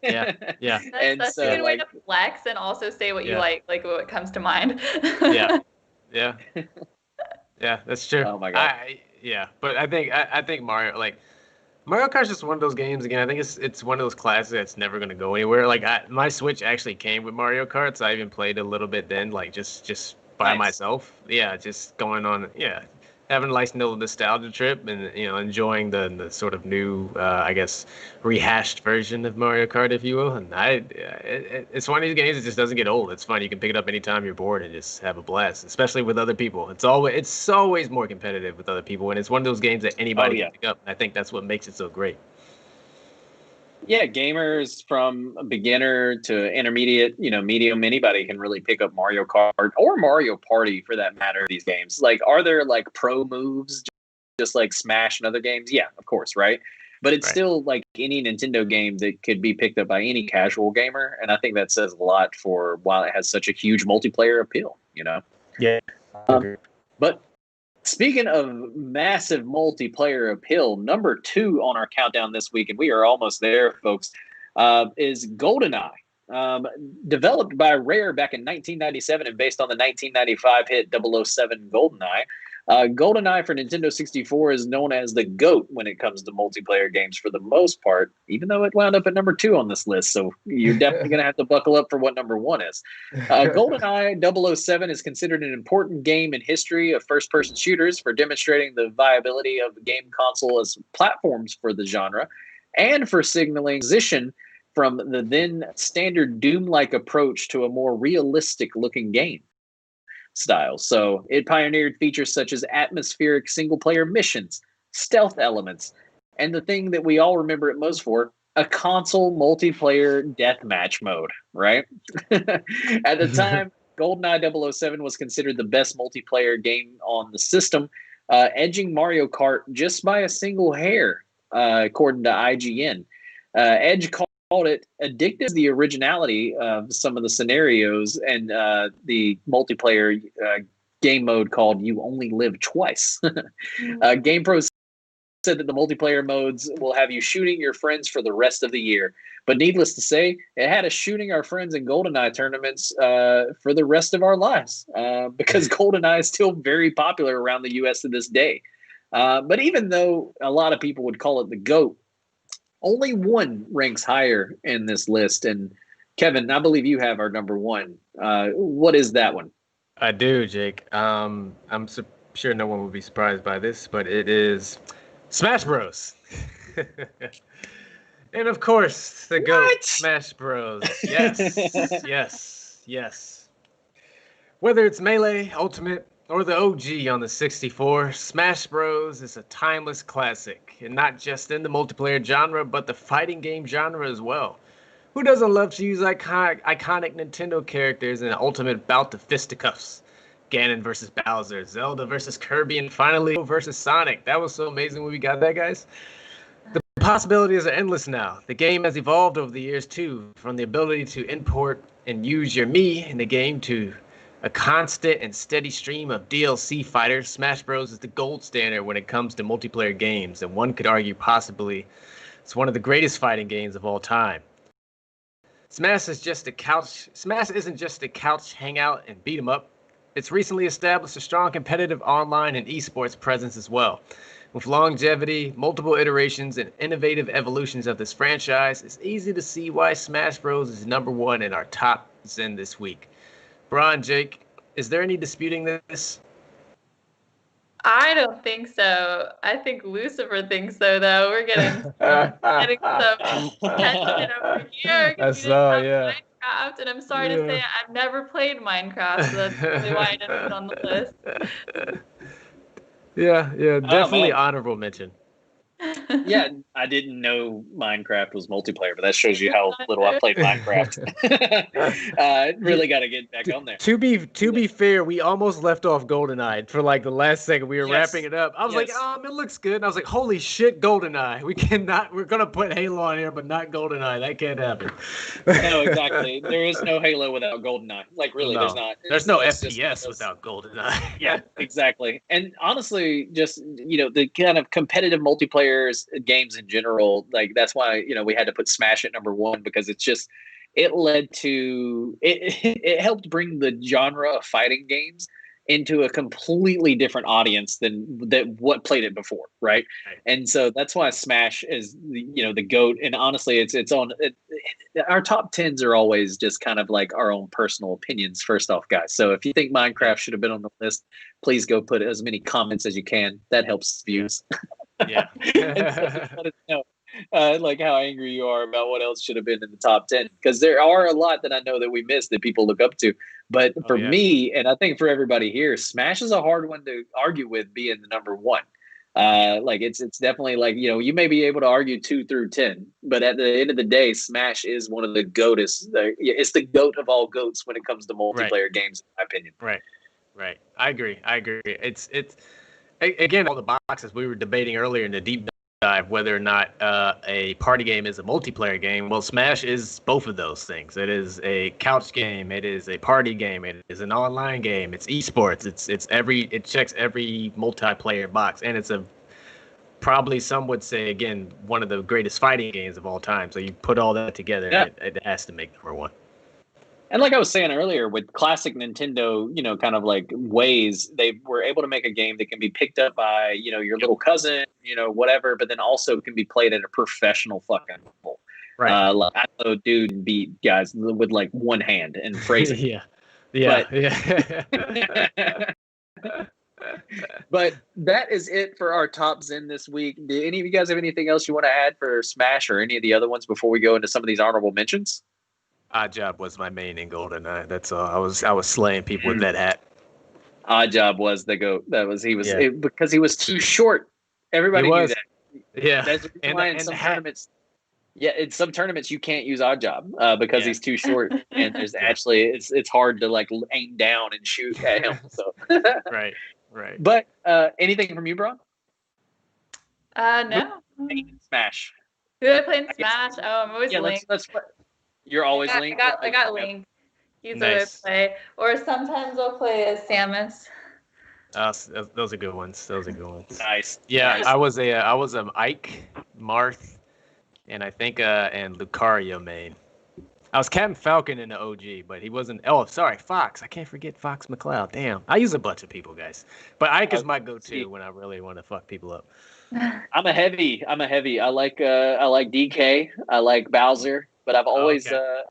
That's a good way to flex and also say what you like what comes to mind. Yeah, that's true. Oh my god. But I think Mario Kart's just one of those games again. I think it's one of those classics that's never gonna go anywhere. Like my Switch actually came with Mario Kart, so I even played a little bit then, like just by myself. Yeah, just going on. Yeah, having a nice little nostalgia trip and enjoying the sort of new I guess rehashed version of Mario Kart, if you will. And it's one of these games that just doesn't get old. It's fun. You can pick it up anytime you're bored and just have a blast, especially with other people. It's always more competitive with other people, and it's one of those games that anybody can pick up. And I think that's what makes it so great. Yeah, gamers from beginner to intermediate, medium, anybody can really pick up Mario Kart or Mario Party for that matter. These games, like, are there like pro moves, just like Smash and other games? Yeah, of course, right. But it's still like any Nintendo game that could be picked up by any casual gamer, and I think that says a lot for why it has such a huge multiplayer appeal. Yeah. But speaking of massive multiplayer appeal, number 2 on our countdown this week, and we are almost there, folks, is GoldenEye. Developed by Rare back in 1997 and based on the 1995 hit 007 GoldenEye. GoldenEye for Nintendo 64 is known as the GOAT when it comes to multiplayer games for the most part, even though it wound up at number 2 on this list. So you're definitely going to have to buckle up for what number 1 is. GoldenEye 007 is considered an important game in history of first-person shooters for demonstrating the viability of the game console as platforms for the genre and for signaling transition from the then standard Doom-like approach to a more realistic-looking game style. So it pioneered features such as atmospheric single-player missions, stealth elements, and the thing that we all remember it most for, a console multiplayer deathmatch mode, right? At the time, GoldenEye 007 was considered the best multiplayer game on the system, edging Mario Kart just by a single hair, according to IGN. Edge called called it addictive. The originality of some of the scenarios and the multiplayer game mode called "You Only Live Twice." Game Pros said that the multiplayer modes will have you shooting your friends for the rest of the year. But needless to say, it had us shooting our friends in GoldenEye tournaments for the rest of our lives because GoldenEye is still very popular around the U.S. to this day. But even though a lot of people would call it the GOAT, only one ranks higher in this list. And Kevin, I believe you have our number one. What is that one? I do, Jake. I'm sure no one will be surprised by this, but it is Smash Bros. And of course, the GOAT, Smash Bros. Yes, yes. Whether it's Melee, Ultimate, or the OG on the 64, Smash Bros. Is a timeless classic, and not just in the multiplayer genre, but the fighting game genre as well. Who doesn't love to use iconic Nintendo characters in an ultimate bout of fisticuffs? Ganon versus Bowser, Zelda versus Kirby, and finally versus Sonic. That was so amazing when we got that, guys. The possibilities are endless now. The game has evolved over the years too, from the ability to import and use your Mii in the game to a constant and steady stream of DLC fighters. Smash Bros. Is the gold standard when it comes to multiplayer games, and one could argue possibly it's one of the greatest fighting games of all time. Smash isn't just a couch hangout and beat 'em up. It's recently established a strong competitive online and esports presence as well. With longevity, multiple iterations, and innovative evolutions of this franchise, it's easy to see why Smash Bros. Is number one in our top Zen this week. Bron, Jake, is there any disputing this? I don't think so. I think Lucifer thinks so, though. We're getting some attention over here. I saw, yeah. Minecraft, and I'm sorry to say I've never played Minecraft, so that's really why I didn't put it on the list. Yeah, definitely honorable mention. Yeah, I didn't know Minecraft was multiplayer, but that shows you how little I played Minecraft. Really got to get back on there. To be fair, we almost left off GoldenEye for like the last second. We were wrapping it up. I was like, it looks good. And I was like, holy shit, GoldenEye. We're gonna put Halo on here, but not GoldenEye. That can't happen. No, exactly. There is no Halo without GoldenEye. Like, really, there's not. There's no FPS without GoldenEye. Yeah, exactly. And honestly, just the kind of competitive multiplayer games in general, like that's why we had to put Smash at number one, because it helped bring the genre of fighting games into a completely different audience than what played it before, right? And so that's why Smash is the GOAT. And honestly, it's on our top 10s are always just kind of like our own personal opinions first off, guys. So if you think Minecraft should have been on the list, please go put as many comments as you can. That helps views. Yeah. Let us know like how angry you are about what else should have been in the top 10, because there are a lot that I know that we missed that people look up to. But for me, and I think for everybody here, Smash is a hard one to argue with being the number one. Like it's definitely like, you may be able to argue 2 through 10, but at the end of the day, Smash is one of the GOATest. It's the GOAT of all GOATs when it comes to multiplayer games, in my opinion. Right. I agree. It's again, all the boxes we were debating earlier in the deep dive, whether or not a party game is a multiplayer game. Well, Smash is both of those things. It is a couch game. It is a party game. It is an online game. It's esports. It checks every multiplayer box, and it's probably some would say, again, one of the greatest fighting games of all time. So you put all that together, it has to make number one. And like I was saying earlier, with classic Nintendo, kind of like ways, they were able to make a game that can be picked up by, your little cousin, whatever, but then also can be played at a professional fucking level. Right. I know a dude and beat guys with like one hand and phrasing. Yeah. But that is it for our top Zen this week. Do any of you guys have anything else you want to add for Smash or any of the other ones before we go into some of these honorable mentions? Oddjob was my main in GoldenEye. That's all. I was slaying people with that hat. Oddjob was the GOAT. Because he was too short. Everybody knew that. Yeah. That's why in some tournaments. Yeah, in some tournaments you can't use Oddjob because he's too short, and there's actually it's hard to like aim down and shoot at him. So right. But anything from you, bro? No. Smash. Who do I play in I guess- Smash? Oh, I'm always Yeah, Link. let's. You're always I Link. got, I got Link. He's Nice. what I play. Or sometimes I'll play as Samus. Those are good ones. Those are good ones. Nice. Yeah, Nice. I was a Ike, Marth, and I think and Lucario main. I was Captain Falcon in the OG, but he wasn't. Oh, sorry, Fox. I can't forget Fox McCloud. Damn, I use a bunch of people, guys. But Ike is my go-to when I really want to fuck people up. I'm a heavy. I like DK. I like Bowser, but I've always I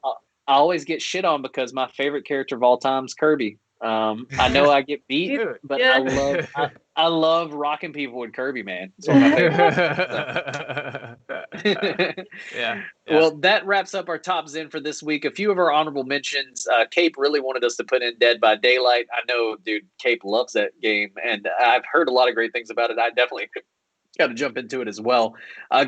always get shit on because my favorite character of all time is Kirby. I know I get beat, Dude. but Yeah. I love rocking people with Kirby, man. It's one of my favorites. Yeah. Well, that wraps up our top Zen for this week. A few of our honorable mentions. Cape really wanted us to put in Dead by Daylight. I know, dude, Cape loves that game, and I've heard a lot of great things about it. I definitely got to jump into it as well.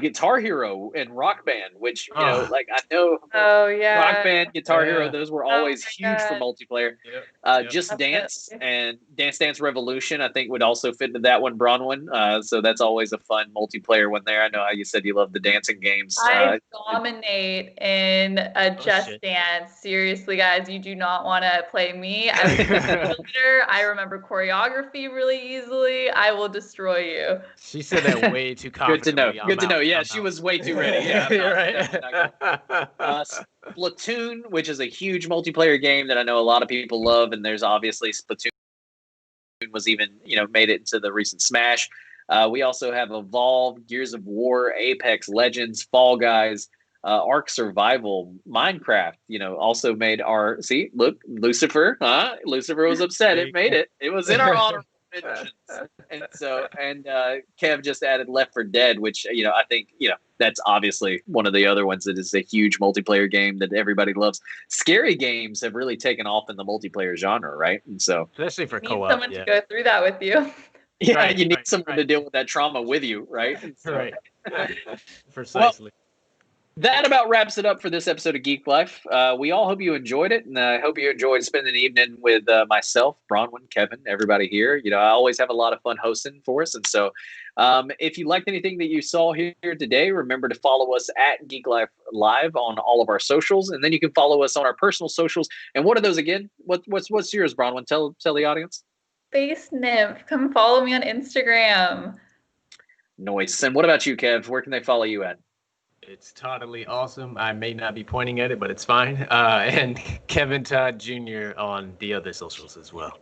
Guitar Hero and Rock Band, which, you know, like I know Oh yeah. Rock Band, Guitar Hero, those were always my huge for God. multiplayer. Yep. Just Dance Absolutely. and Dance Dance Revolution, I think, would also fit into that one, Bronwyn. So that's always a fun multiplayer one there. I know how you said you love the dancing games. I dominate in a Just shit. Dance. Seriously, guys, you do not want to play me. I was a leader. I remember choreography really easily. I will destroy you. She said that way too Good to know. confidently. Good to know. Yeah, I'm she out. was way too ready. Yeah, You're right. Splatoon, which is a huge multiplayer game that I know a lot of people love, and there's obviously Splatoon was even, you know, made it into the recent Smash. We also have Evolve, Gears of War, Apex Legends, Fall Guys, Ark Survival, Minecraft. You know, also made our look, Lucifer. Lucifer was upset. It made it. It was in our honorable mentions. And so, Kev just added Left 4 Dead, which, you know, I think, you know, that's obviously one of the other ones that is a huge multiplayer game that everybody loves. Scary games have really taken off in the multiplayer genre, right? And so, Especially for Need co-op. someone to go through that with you. yeah, you need someone to deal with that trauma with you, right? And so, Right. Precisely. that about wraps it up for this episode of Geek Life. We all hope you enjoyed it, and I hope you enjoyed spending the evening with myself, Bronwyn, Kevin, everybody here. You know, I always have a lot of fun hosting for us, and so if you liked anything that you saw here today, remember to follow us at Geek Life Live on all of our socials, and then you can follow us on our personal socials. And what are those again? What's yours, Bronwyn? Tell the audience. Space Nymph, come follow me on Instagram. Noise. And what about you, Kev? Where can they follow you at? It's totally awesome. I may not be pointing at it, but it's fine. And Kevin Todd Jr. on the other socials as well.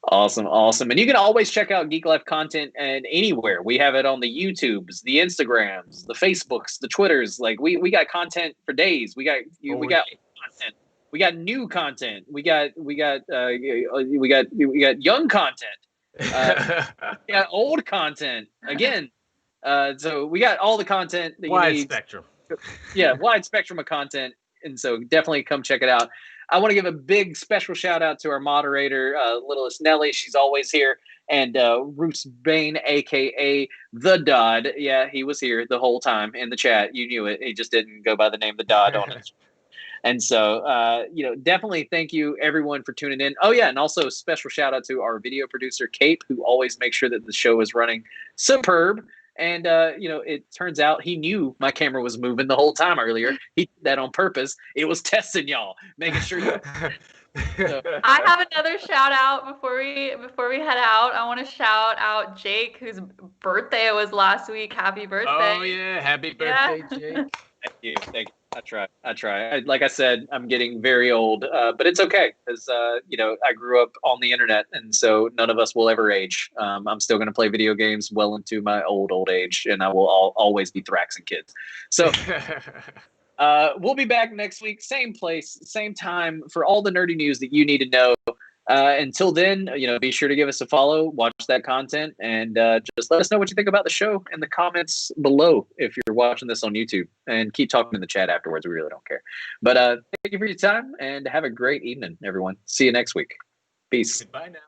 Awesome. And you can always check out Geek Life content and anywhere. We have it on the YouTubes, the Instagrams, the Facebooks, the Twitters. Like we got content for days. We got content. We got new content. We got young content. We got old content again. So we got all the content that you need. Spectrum. Yeah, wide spectrum of content. And so definitely come check it out. I want to give a big special shout out to our moderator, Littlest Nelly. She's always here. And Bruce Bain, a.k.a. The Dodd. Yeah, he was here the whole time in the chat. You knew it. He just didn't go by the name The Dodd on it. And so, you know, definitely thank you, everyone, for tuning in. Oh, yeah, and also special shout out to our video producer, Cape, who always makes sure that the show is running superb. And, you know, it turns out he knew my camera was moving the whole time earlier. He did that on purpose. It was testing y'all, making sure you. I have another shout out before we head out. I want to shout out Jake, whose birthday it was last week. Happy birthday! Oh yeah, happy birthday, Jake! Thank you. I try. Like I said, I'm getting very old, but it's okay because you know, I grew up on the internet, and so none of us will ever age. I'm still going to play video games well into my old age, and I will always be Thraxing kids. So we'll be back next week, same place, same time, for all the nerdy news that you need to know. Until then, you know, be sure to give us a follow, watch that content, and just let us know what you think about the show in the comments below if you're watching this on YouTube, and keep talking in the chat afterwards. We really don't care. But thank you for your time, and have a great evening, everyone. See you next week. Peace. Goodbye now.